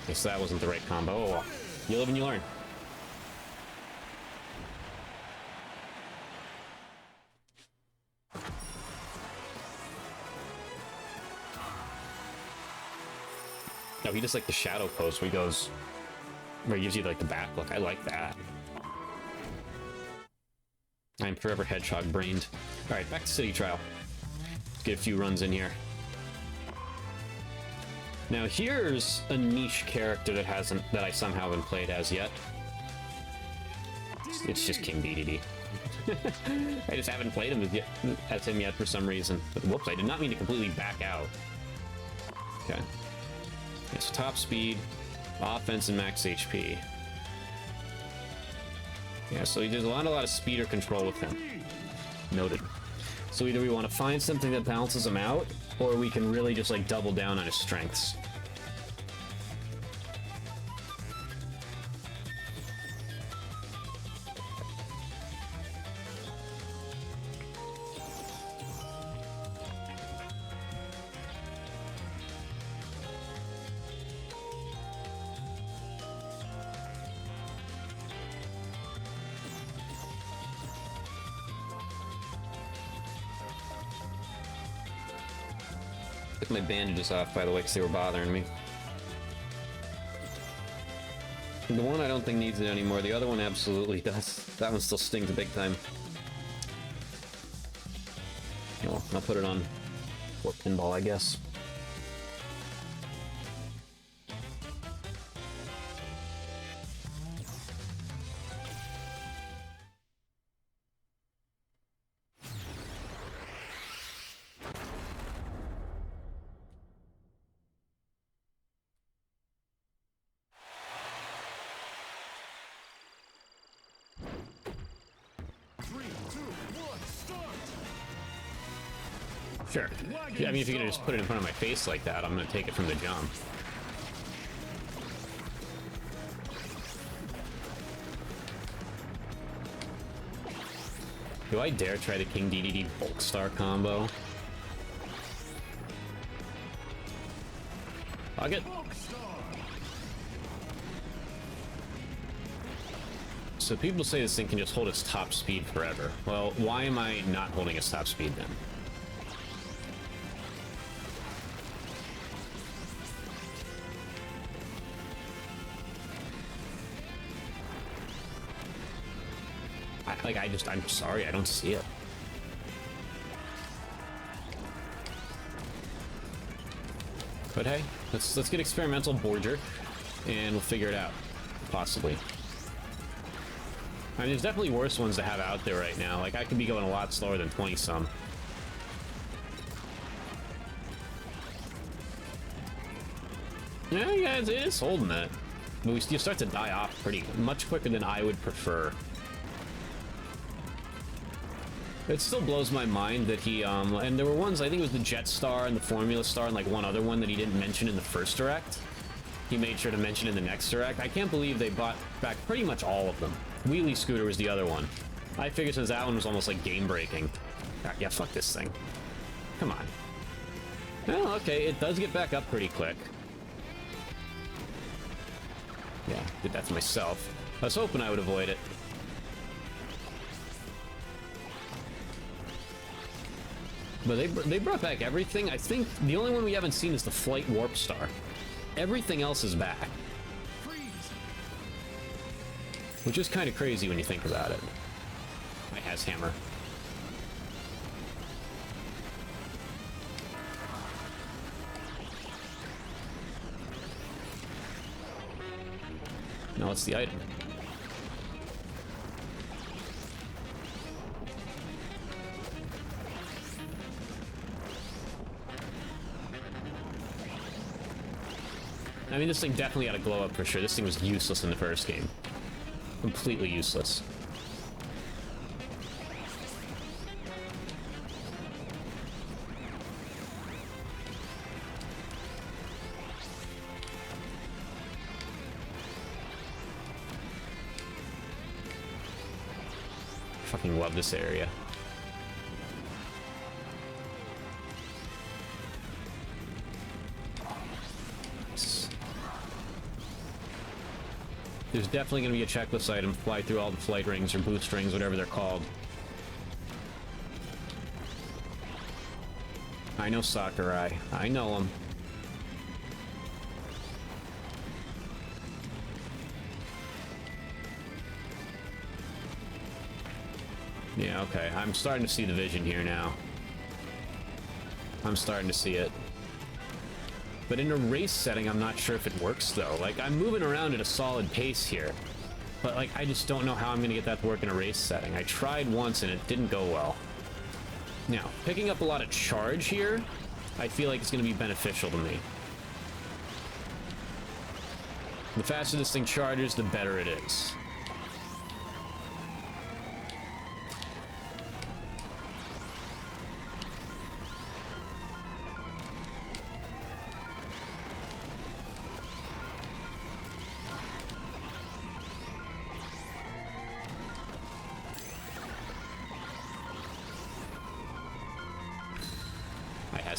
Guess that wasn't the right combo. Oh well. You live and you learn. No, he just like the shadow pose where he goes, where he gives you like the back look. I like that. I'm forever hedgehog brained. All right, back to City Trial. Let's get a few runs in here. Now here's a niche character that I somehow haven't played as yet. It's just King DDD. I just haven't played him as him yet for some reason. But whoops, I did not mean to completely back out. Okay. It's top speed, offense, and max HP. Yeah, so there's a lot of speeder control with him. Noted. So either we want to find something that balances him out, or we can really just like double down on his strengths. Took my bandages off, by the way, because they were bothering me. The one I don't think needs it anymore. The other one absolutely does. That one still stings big time. Well, I'll put it on for pinball, I guess. Sure. Yeah, I mean, if you're gonna just put it in front of my face like that, I'm gonna take it from the jump. Do I dare try the King DDD Bulk Star combo? I'll get... So people say this thing can just hold its top speed forever. Well, why am I not holding its top speed then? I'm sorry, I don't see it. But hey, let's get experimental board jerk, and we'll figure it out. Possibly. I mean, there's definitely worse ones to have out there right now. Like, I could be going a lot slower than 20-some. Yeah, it is holding that. But you start to die off pretty much quicker than I would prefer. It still blows my mind that he, and there were ones, I think it was the Jet Star and the Formula Star and like one other one that he didn't mention in the first Direct. He made sure to mention in the next Direct. I can't believe they brought back pretty much all of them. Wheelie Scooter was the other one. I figured since that one was almost like game-breaking. Yeah, fuck this thing. Come on. Oh, okay, it does get back up pretty quick. Yeah, did that to myself. I was hoping I would avoid it. But they brought back everything. I think the only one we haven't seen is the Flight Warp Star. Everything else is back. Which is kind of crazy when you think about it. My has hammer. Now what's the item? I mean, this thing definitely had a glow up for sure. This thing was useless in the first game. Completely useless. Fucking love this area. There's definitely going to be a checklist item, fly through all the flight rings or boost rings, whatever they're called. I know Sakurai. I know him. Yeah, okay. I'm starting to see the vision here now. I'm starting to see it. But in a race setting, I'm not sure if it works, though. Like, I'm moving around at a solid pace here. But, like, I just don't know how I'm going to get that to work in a race setting. I tried once, and it didn't go well. Now, picking up a lot of charge here, I feel like it's going to be beneficial to me. The faster this thing charges, the better it is.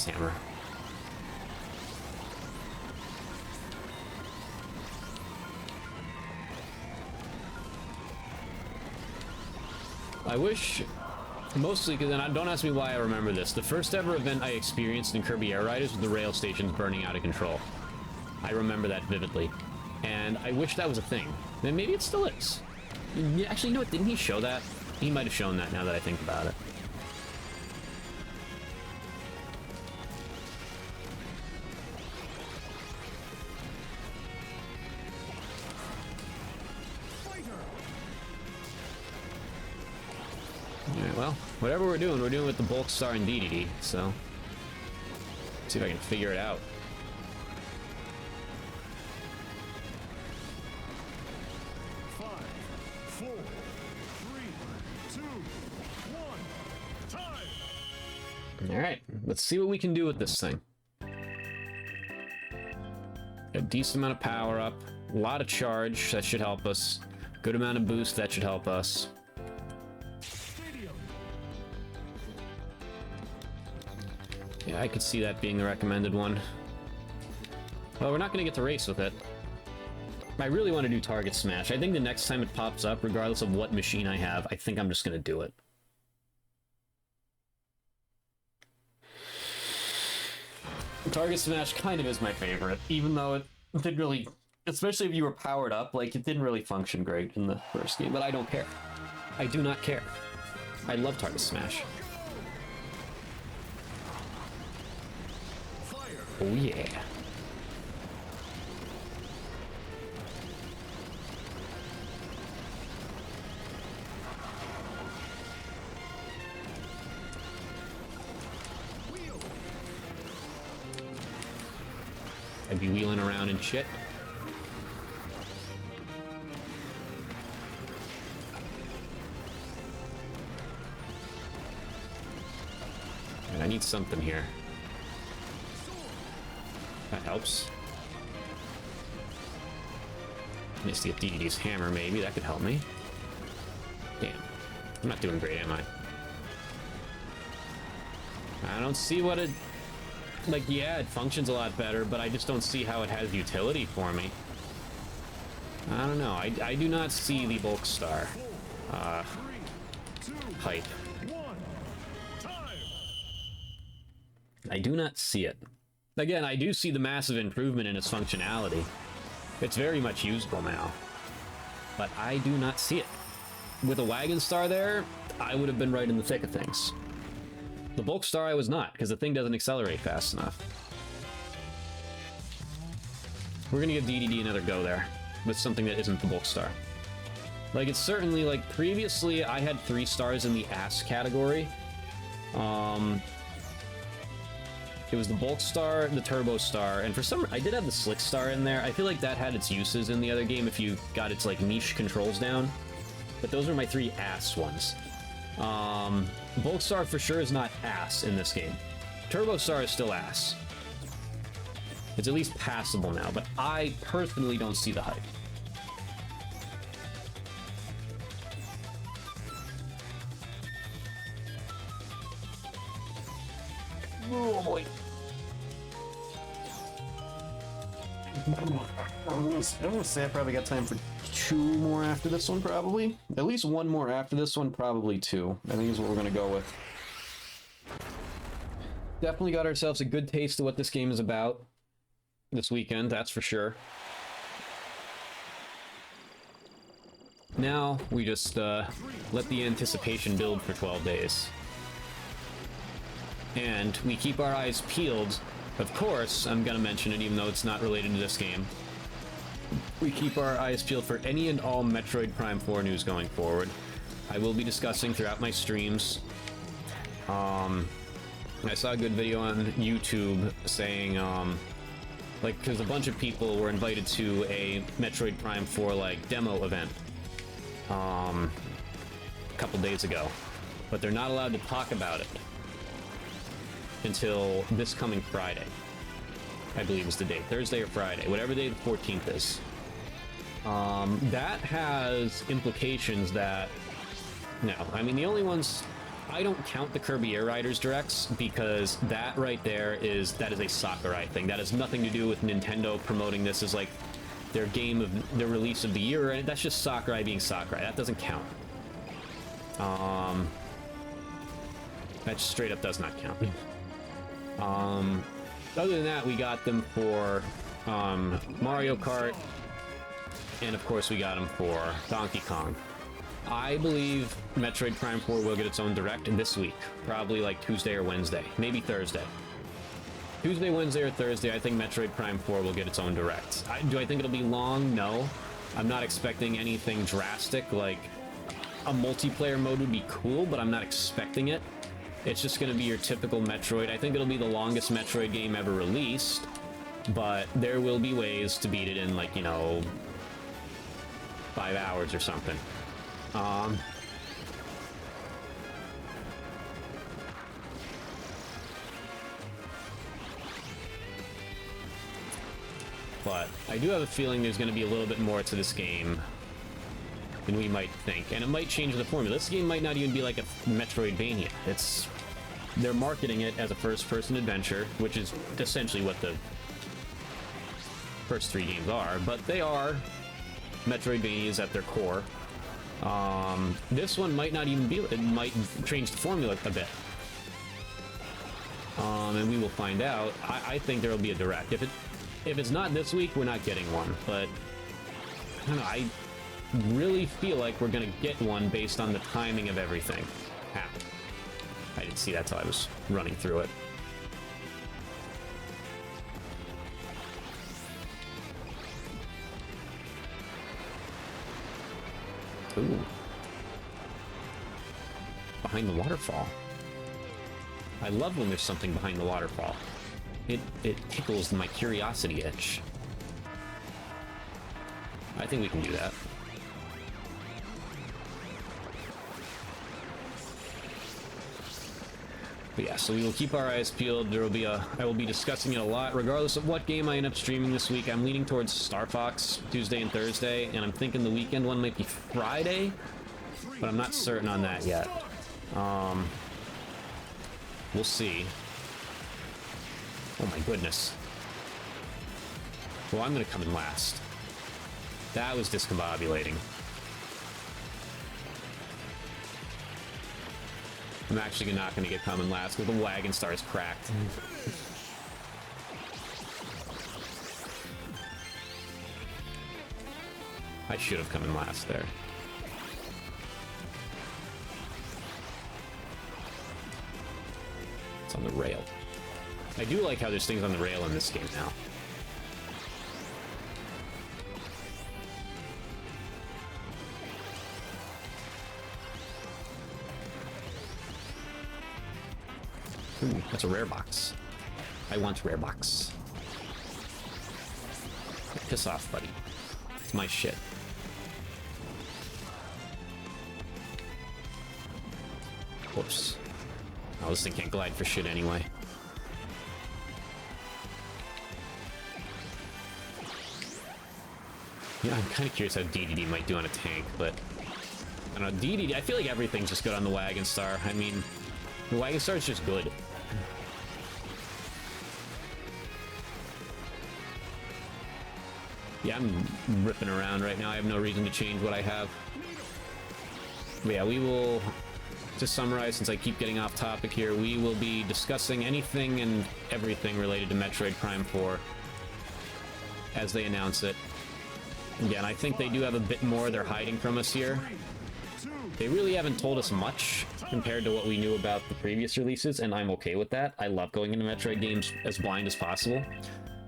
Hammer. I wish Mostly because, and don't ask me why I remember this, the first ever event I experienced in Kirby Air Riders was the rail stations burning out of control. I remember that vividly. And I wish that was a thing. And maybe it still is. Actually, you know what? Didn't he show that? He might have shown that now that I think about it. Alright, well, whatever we're doing with the Bulk Star and DDD, so... Let's see if I can figure it out. Alright, let's see what we can do with this thing. A decent amount of power up, a lot of charge, that should help us. Good amount of boost, that should help us. Yeah, I could see that being the recommended one. Well, we're not going to get to race with it. I really want to do Target Smash. I think the next time it pops up, regardless of what machine I have, I think I'm just going to do it. Target Smash kind of is my favorite, even though it didn't really, especially if you were powered up, like, it didn't really function great in the first game, but I don't care. I do not care. I love Target Smash. Oh yeah. I'd be wheeling around and shit. And I need something here. That helps. I need to get DDD's hammer, maybe. That could help me. Damn. I'm not doing great, am I? I don't see what it... Like, yeah, it functions a lot better, but I just don't see how it has utility for me. I don't know. I do not see the Bulk Star hype. I do not see it. Again, I do see the massive improvement in its functionality. It's very much usable now. But I do not see it. With a Wagon Star there, I would have been right in the thick of things. The Bulk Star I was not, because the thing doesn't accelerate fast enough. We're gonna give DDD another go there, with something that isn't the Bulk Star. Like, it's certainly, like, previously I had 3 stars in the ass category. It was the Bulk Star, the Turbo Star, and for some I did have the Slick Star in there. I feel like that had its uses in the other game if you got its, like, niche controls down. But those are my 3 ass ones. Bulk Star for sure is not ass in this game. Turbo Star is still ass. It's at least passable now, but I personally don't see the hype. Oh boy. I'm gonna say I probably got time for 2 more after this one, probably. At least 1 more after this one, probably 2. I think is what we're gonna go with. Definitely got ourselves a good taste of what this game is about this weekend, that's for sure. Now, we just let the anticipation build for 12 days. And we keep our eyes peeled. Of course, I'm gonna mention it even though it's not related to this game. We keep our eyes peeled for any and all Metroid Prime 4 news going forward. I will be discussing throughout my streams. I saw a good video on YouTube saying, like, because a bunch of people were invited to a Metroid Prime 4, like, demo event, a couple days ago. But they're not allowed to talk about it until this coming Friday. I believe is the date. Thursday or Friday. Whatever day the 14th is. That has implications that... No, I mean, the only ones... I don't count the Kirby Air Riders Directs, because that right there is a Sakurai thing. That has nothing to do with Nintendo promoting this as, like, their game of... their release of the year, and that's just Sakurai being Sakurai. That doesn't count. That straight up does not count. Other than that, we got them for Mario Kart, and of course we got them for Donkey Kong. I believe Metroid Prime 4 will get its own Direct this week, probably like Tuesday or Wednesday, maybe Thursday. Tuesday, Wednesday, or Thursday, I think Metroid Prime 4 will get its own Direct. Do I think it'll be long? No. I'm not expecting anything drastic, like a multiplayer mode would be cool, but I'm not expecting it. It's just going to be your typical Metroid. I think it'll be the longest Metroid game ever released, but there will be ways to beat it in, like, you know, 5 hours or something. But I do have a feeling there's going to be a little bit more to this game than we might think, and it might change the formula. This game might not even be like a Metroidvania. They're marketing it as a first-person adventure, which is essentially what the first 3 games are, but they are Metroidvanias at their core. This one might not even be, it might change the formula a bit. And we will find out. I think there will be a Direct. If it's not this week, we're not getting one, but I don't know, I really feel like we're gonna get one based on the timing of everything happening. I didn't see that till I was running through it. Ooh. Behind the waterfall. I love when there's something behind the waterfall. It tickles my curiosity itch. I think we can do that. But yeah, so we will keep our eyes peeled. I will be discussing it a lot, regardless of what game I end up streaming this week. I'm leaning towards Star Fox Tuesday and Thursday, and I'm thinking the weekend one might be Friday, but I'm not certain on that yet. We'll see. Oh my goodness. Well, I'm gonna come in last. That was discombobulating. I'm actually not going to get coming last because the wagon star is cracked. I should have come in last there. It's on the rail. I do like how there's things on the rail in this game now. Ooh, that's a rare box. I want rare box. Piss off, buddy. It's my shit. Whoops. Oh, this thing can't glide for shit anyway. Yeah, I'm kind of curious how DDD might do on a tank, but I don't know. DDD, I feel like everything's just good on the Wagon Star. I mean, the Wagon Star is just good. Yeah, I'm ripping around right now. I have no reason to change what I have. But yeah, we will, to summarize, since I keep getting off topic here, we will be discussing anything and everything related to Metroid Prime 4 as they announce it. Again, I think they do have a bit more they're hiding from us here. They really haven't told us much compared to what we knew about the previous releases, and I'm okay with that. I love going into Metroid games as blind as possible.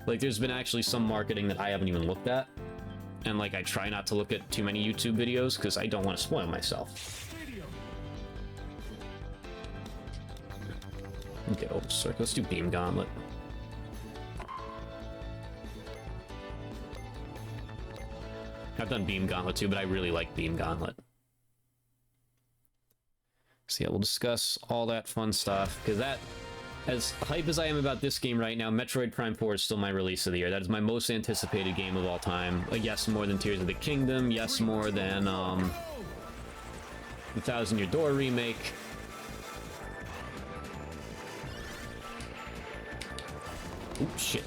Like, there's been actually some marketing that I haven't even looked at, and like, I try not to look at too many YouTube videos because I don't want to spoil myself. Okay, oh, sorry, let's do Beam Gauntlet. I've done Beam Gauntlet too, but I really like Beam Gauntlet. So yeah, we'll discuss all that fun stuff, because that, as hype as I am about this game right now, Metroid Prime 4 is still my release of the year. That is my most anticipated game of all time. Yes, more than Tears of the Kingdom. Yes, more than the Thousand Year Door remake. Oh, shit.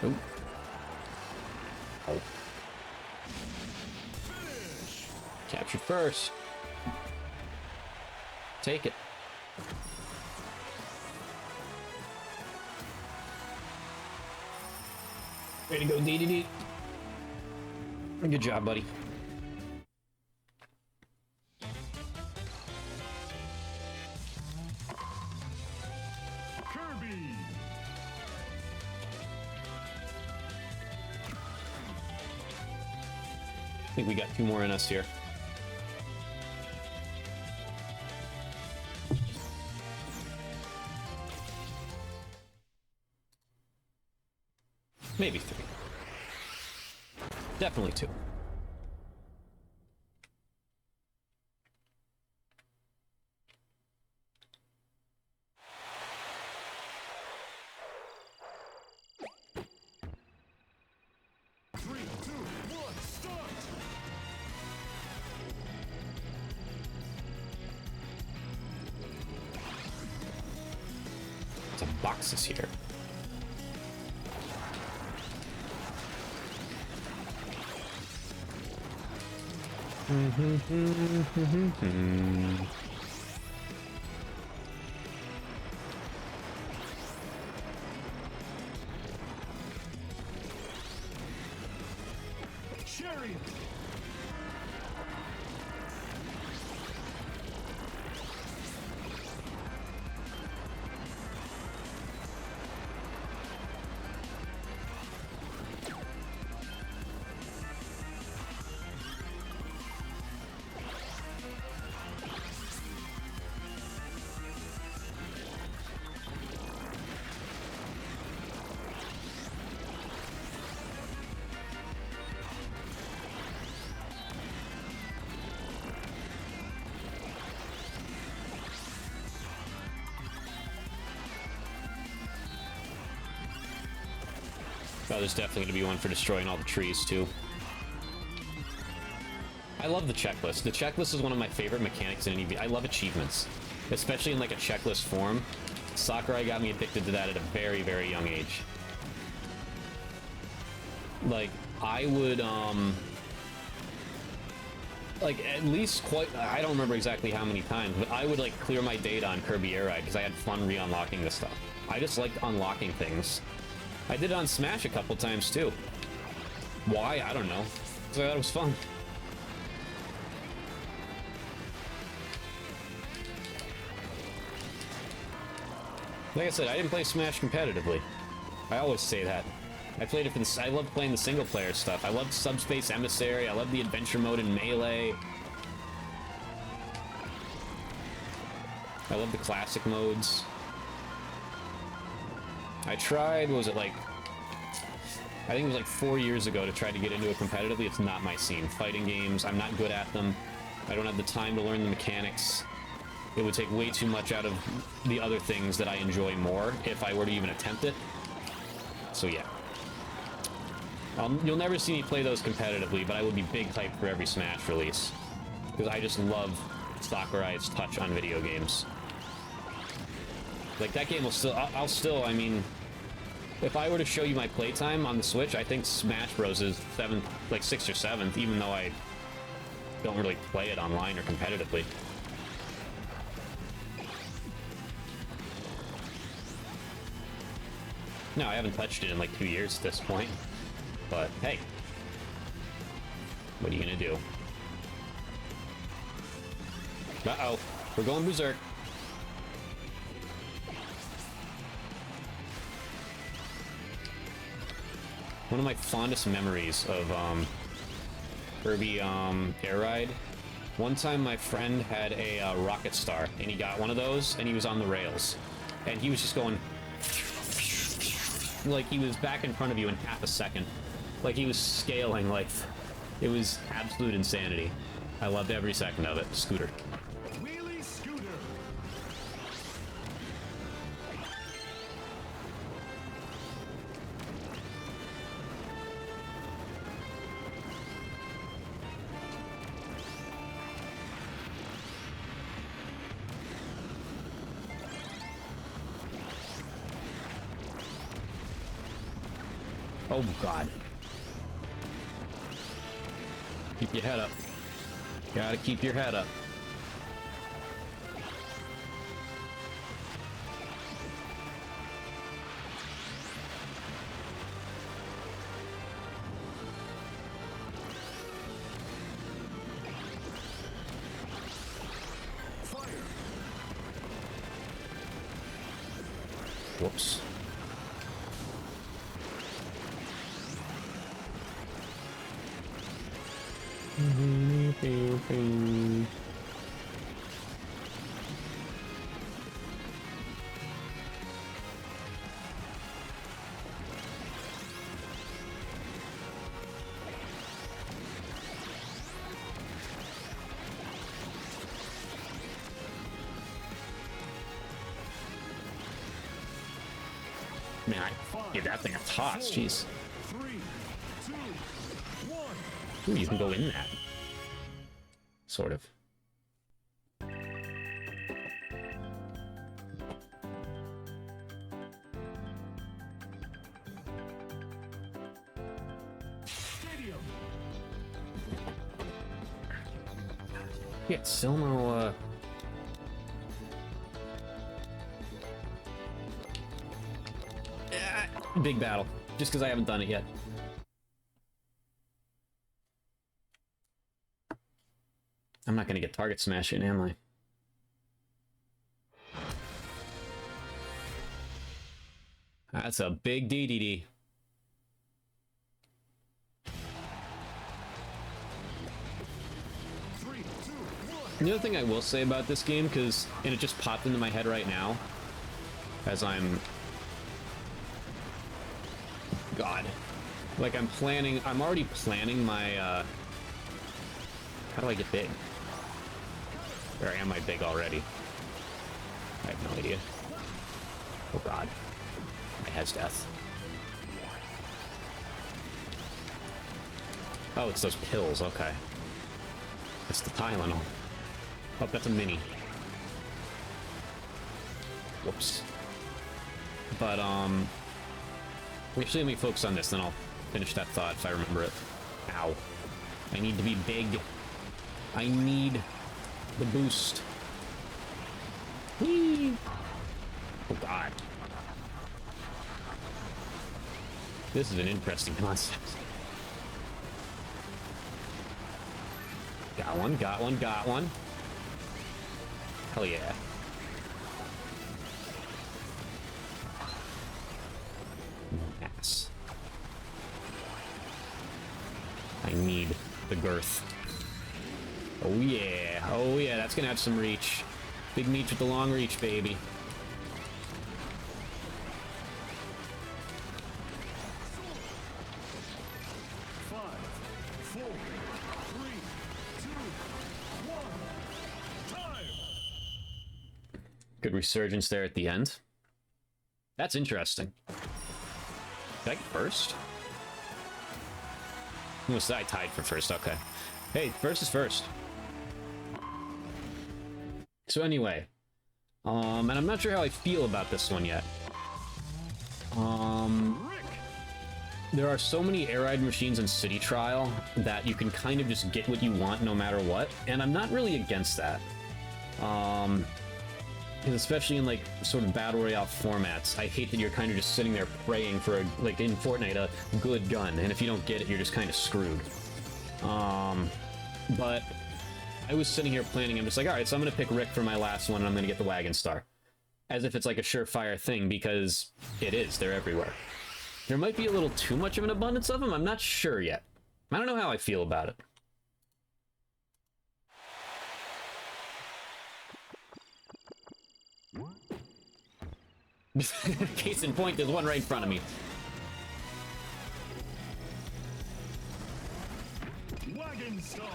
Oh. Oh. first. Take it. Way to go, DDD. Good job, buddy. Kirby. I think we got 2 more in us here. Maybe 3. Definitely 2. Three, two, one, start. Some boxes here. Chariot. Oh, there's definitely going to be one for destroying all the trees, too. I love the checklist. The checklist is one of my favorite mechanics in any video. I love achievements, especially in like a checklist form. Sakurai got me addicted to that at a very, very young age. Like, I would, like, at least I don't remember exactly how many times, but I would, like, clear my data on Kirby Air Ride because I had fun re-unlocking this stuff. I just liked unlocking things. I did it on Smash a couple times, too. Why? I don't know. So I thought it was fun. Like I said, I didn't play Smash competitively. I always say that. I played it for the... I love playing the single-player stuff. I loved Subspace Emissary. I love the adventure mode in Melee. I love the classic modes. I tried, what was it, like... I think it was like 4 years ago to try to get into it competitively. It's not my scene. Fighting games, I'm not good at them. I don't have the time to learn the mechanics. It would take way too much out of the other things that I enjoy more if I were to even attempt it. So yeah. You'll never see me play those competitively, but I will be big hype for every Smash release. Because I just love Sakurai's touch on video games. Like, that game will still... I'll still, I mean... If I were to show you my playtime on the Switch, I think Smash Bros. Is 7th, like 6th or 7th, even though I don't really play it online or competitively. No, I haven't touched it in like 2 years at this point. But, hey. What are you gonna do? Uh-oh. We're going berserk. One of my fondest memories of Kirby Air Ride. One time my friend had a rocket star, and he got one of those, and he was on the rails. And he was just going... like he was back in front of you in half a second. Like he was scaling, like... It was absolute insanity. I loved every second of it. Scooter. Wheelie Scooter. Oh, God. Keep your head up. Gotta keep your head up. Whoops. Man, I give that thing a toss, jeez. 3, 2, 1. Ooh, you can go in that. Sort of. Stadium. Yeah, still no, big battle. Just because I haven't done it yet. I'm not going to get target smash in, am I? That's a big DDD. The other thing I will say about this game, and it just popped into my head right now, as I'm... God. Like, I'm already planning my, how do I get big? Or am I big already? I have no idea. Oh God. My head's death. Oh, it's those pills, okay. It's the Tylenol. Oh, that's a mini. Whoops. But, actually, let me focus on this, then I'll finish that thought if I remember it. Ow. I need to be big. I need the boost. Whee! Oh, God. This is an interesting concept. Got one, got one, got one. Hell yeah. Ass. I need the girth. Oh yeah, oh yeah, that's gonna have some reach. Big meat with the long reach, baby. Good resurgence there at the end. That's interesting. Did I get first? Was I tied for first? Okay. Hey, first is first. So anyway, and I'm not sure how I feel about this one yet. There are so many air ride machines in City Trial that you can kind of just get what you want no matter what, and I'm not really against that. Because especially in, like, sort of Battle Royale formats, I hate that you're kind of just sitting there praying for, like, in Fortnite, a good gun, and if you don't get it, you're just kind of screwed. But I was sitting here planning, I'm just like, alright, so I'm gonna pick Rick for my last one, and I'm gonna get the Wagon Star. As if it's like a surefire thing, because it is, they're everywhere. There might be a little too much of an abundance of them, I'm not sure yet. I don't know how I feel about it. Case in point, there's one right in front of me. Wagon Star.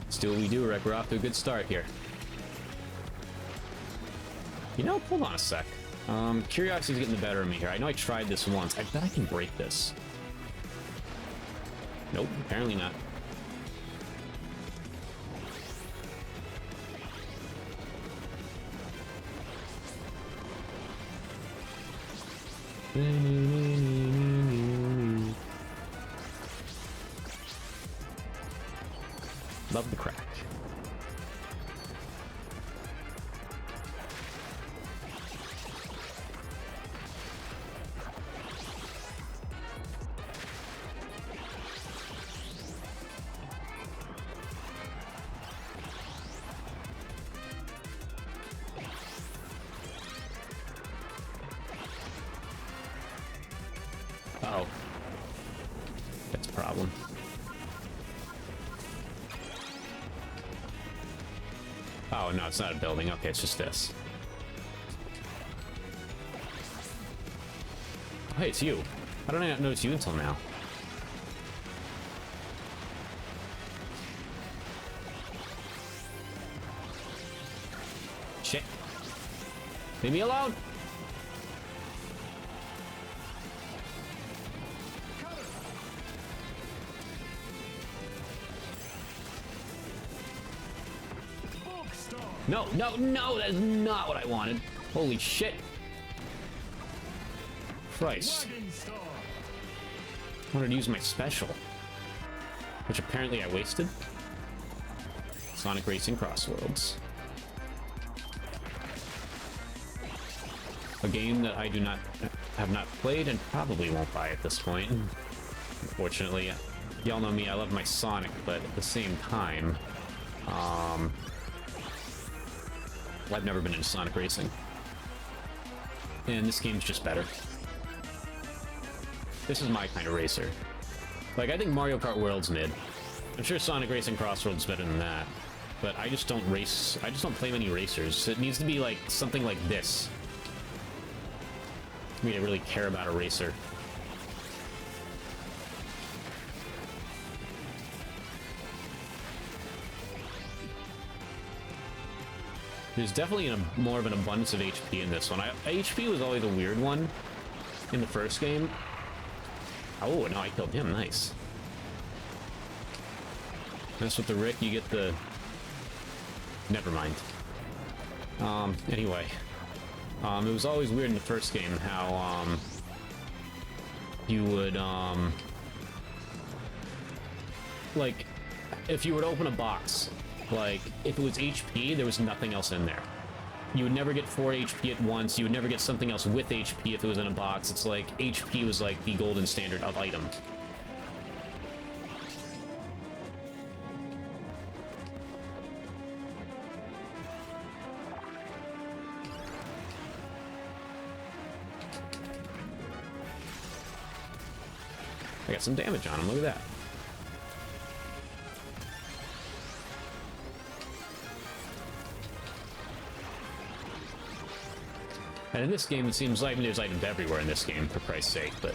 Let's do what we do, Rick. We're off to a good start here. You know, hold on a sec. Curiosity's getting the better of me here. I know I tried this once. I bet I can break this. Nope, apparently not. Love the crack. Uh-oh. That's a problem. Oh, no, it's not a building. Okay, it's just this. Oh, hey, it's you. How did I not notice you until now? Shit. Leave me alone! No, no, no, that is not what I wanted. Holy shit. Christ. I wanted to use my special, which apparently I wasted. Sonic Racing Crossworlds. A game that I have not played and probably won't buy at this point. Unfortunately, y'all know me, I love my Sonic, but at the same time, I've never been into Sonic Racing. And this game's just better. This is my kind of racer. Like, I think Mario Kart World's mid. I'm sure Sonic Racing Crossroads better than that. But I just don't race, I just don't play many racers. It needs to be like something like this for me to really care about a racer. There's definitely more of an abundance of HP in this one. HP was always a weird one in the first game. Oh, no, I killed him. Nice. Mess with the Rick, you get the... Never mind. Anyway. It was always weird in the first game how, you would, like, if you were to open a box, like, if it was HP, there was nothing else in there. You would never get 4 HP at once. You would never get something else with HP if it was in a box. It's like, HP was like the golden standard of item. I got some damage on him, look at that. And in this game, it seems like, I mean, there's items everywhere in this game, for Christ's sake, but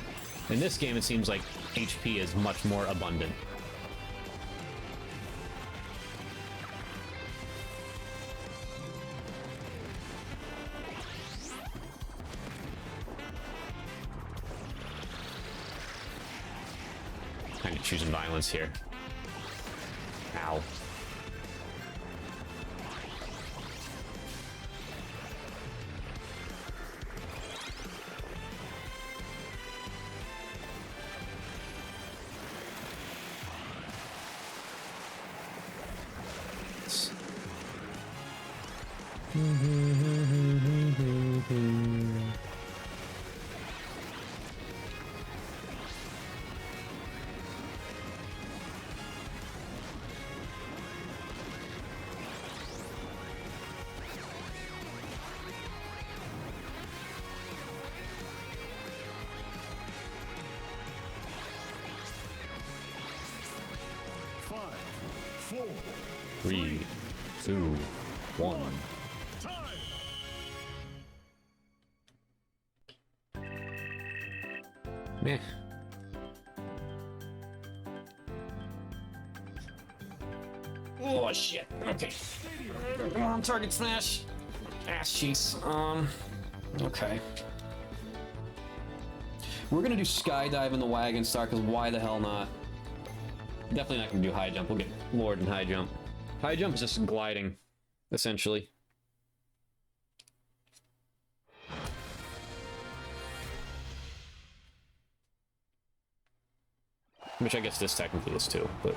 in this game, it seems like HP is much more abundant. Kind of choosing violence here. Ow. Three, two, one. Meh. Oh shit. Okay. Target smash. Ass cheeks. Okay. We're gonna do skydive in the wagon star, because why the hell not? Definitely not gonna do high jump. We'll get Lord and high jump. High jump is just gliding, essentially. Which I guess this technically is too, but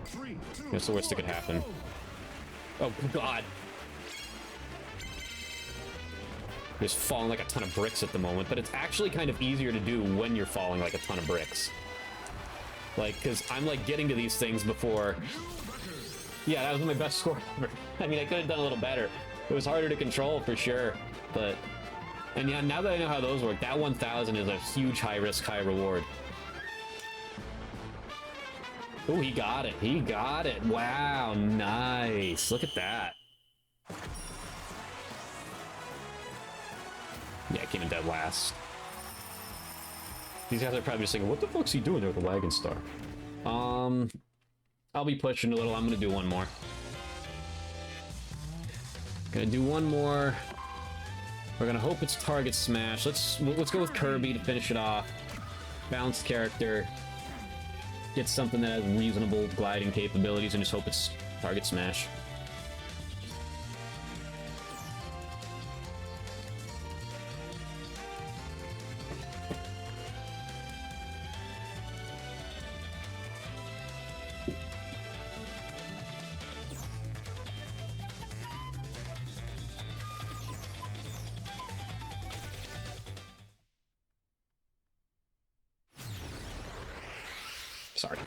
3, 2, that's the worst that could happen. go. Oh, God. Just falling like a ton of bricks at the moment, but it's actually kind of easier to do when you're falling like a ton of bricks. Like, because I'm, like, getting to these things before... Yeah, that was my best score ever. I mean, I could have done a little better. It was harder to control, for sure, but... And yeah, now that I know how those work, that 1,000 is a huge high-risk, high-reward. Oh, he got it. He got it. Wow, nice. Look at that. Yeah, I came in dead last. These guys are probably just thinking, what the fuck's he doing there with the wagon star? I'll be pushing a little. I'm gonna do one more. Gonna do one more. We're gonna hope it's target smash. Let's go with Kirby to finish it off. Balanced character. Get something that has reasonable gliding capabilities and just hope it's target smash. Sorry.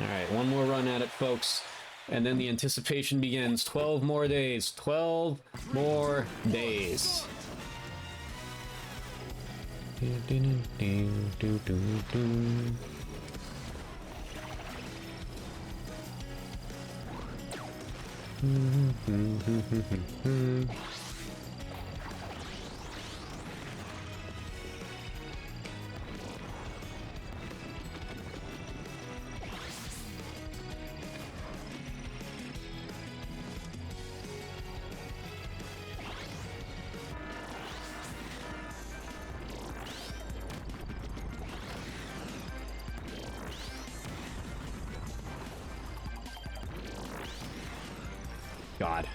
Alright, one more run at it, folks. And then the anticipation begins. 12 more days. 12 more days. God.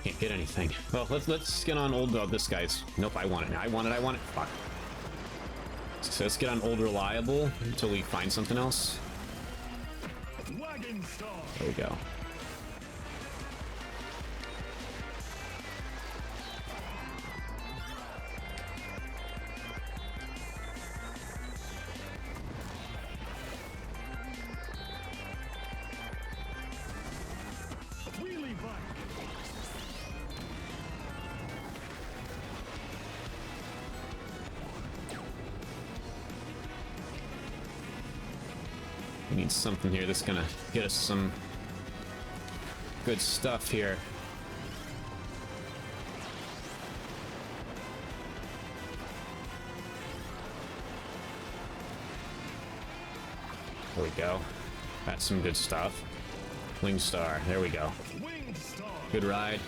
Can't get anything. Well, let's get on old... Oh, this guy's... Nope, I want it. I want it. Fuck. So let's get on old reliable until we find something else. Wagon star. There we go. Wheelie bike. We need something here that's gonna get us some good stuff here. There we go. That's some good stuff. Wing Star, there we go. Winged star. Good ride.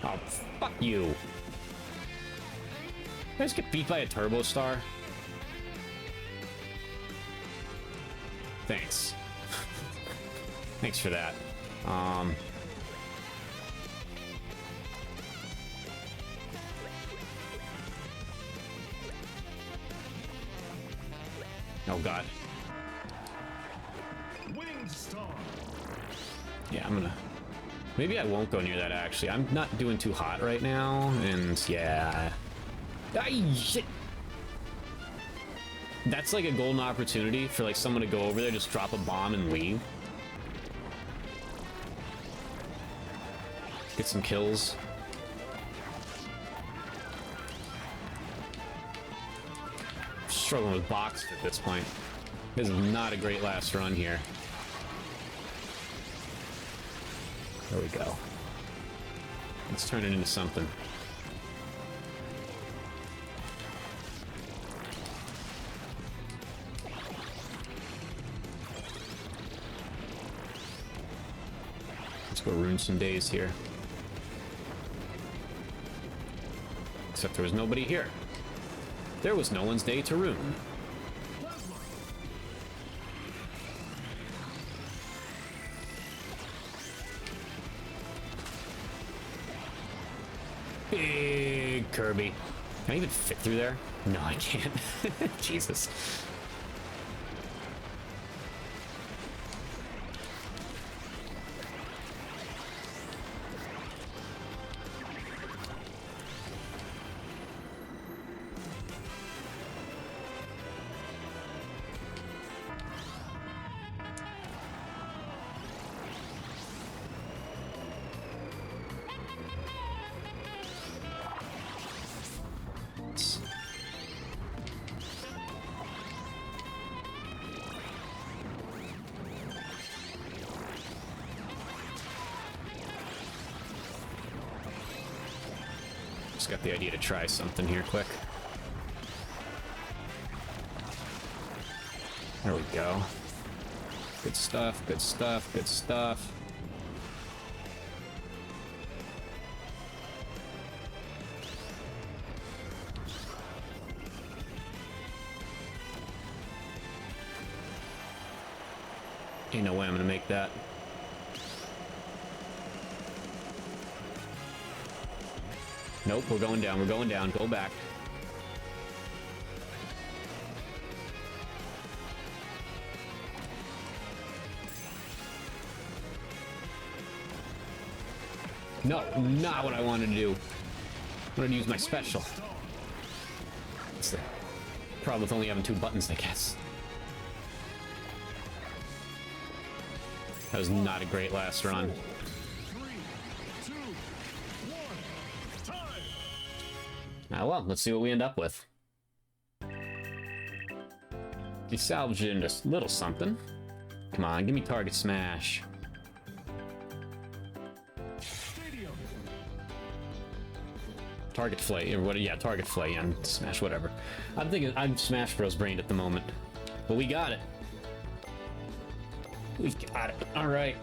Oh, fuck you. You guys get beat by a Turbo Star? Thanks. Thanks for that. Oh god. Winged star. Yeah, I'm gonna... Maybe I won't go near that, actually. I'm not doing too hot right now, and yeah... Ay, shit! That's like a golden opportunity for like someone to go over there, just drop a bomb and leave. Get some kills. Struggling with box at this point. This is not a great last run here. There we go. Let's turn it into something. Let's go ruin some days here. Except there was nobody here. There was no one's day to ruin. Big Kirby. Can I even fit through there? No, I can't. Jesus. Just got the idea to try something here quick. There we go. Good stuff, good stuff, good stuff. Ain't no way I'm gonna make that. Nope, we're going down, we're going down. Go back. No, not what I wanted to do. I wanted to use my special. That's the problem with only having 2 buttons, I guess. That was not a great last run. 3, 2, 1, time! Ah, well, let's see what we end up with. You salvaged it into a little something. Come on, give me target smash. Stadium! Target flay, or what? Yeah, target flay and smash, whatever. I'm Smash Bros. Brained at the moment, but we got it. We've got it. All right.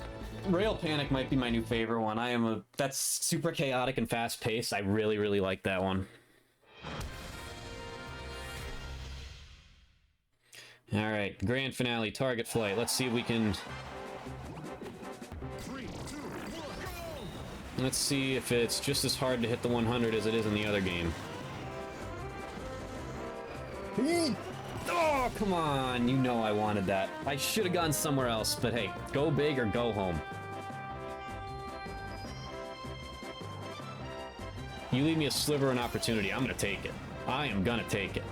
Rail Panic might be my new favorite one. That's super chaotic and fast paced. I really, really like that one. All right, grand finale, target flight. Let's see if we can. 3, 2, 1, go! Let's see if it's just as hard to hit the 100 as it is in the other game. Oh, come on. You know I wanted that. I should have gone somewhere else, but hey, go big or go home. You leave me a sliver of an opportunity, I'm gonna take it. I am gonna take it.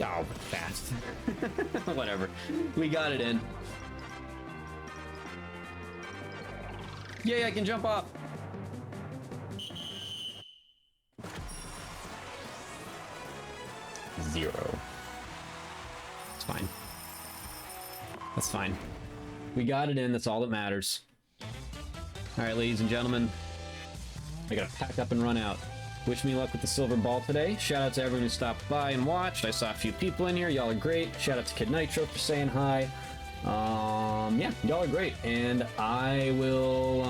Oh, fast. Whatever. We got it in. Yay, I can jump off. Zero. It's fine. That's fine. We got it in, that's all that matters. Alright, ladies and gentlemen. I gotta pack up and run out. Wish me luck with the silver ball today. Shout out to everyone who stopped by and watched. I saw a few people in here. Y'all are great. Shout out to Kid Nitro for saying hi. Yeah, y'all are great. And I will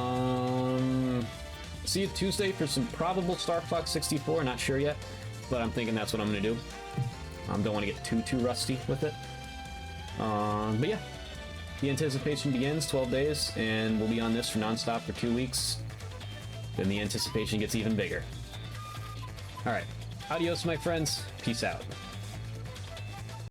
see you Tuesday for some probable Star Fox 64. Not sure yet, but I'm thinking that's what I'm gonna do. Don't want to get too rusty with it. But yeah, the anticipation begins. 12 days, and we'll be on this for nonstop for 2 weeks. Then the anticipation gets even bigger. All right, adios, my friends. Peace out.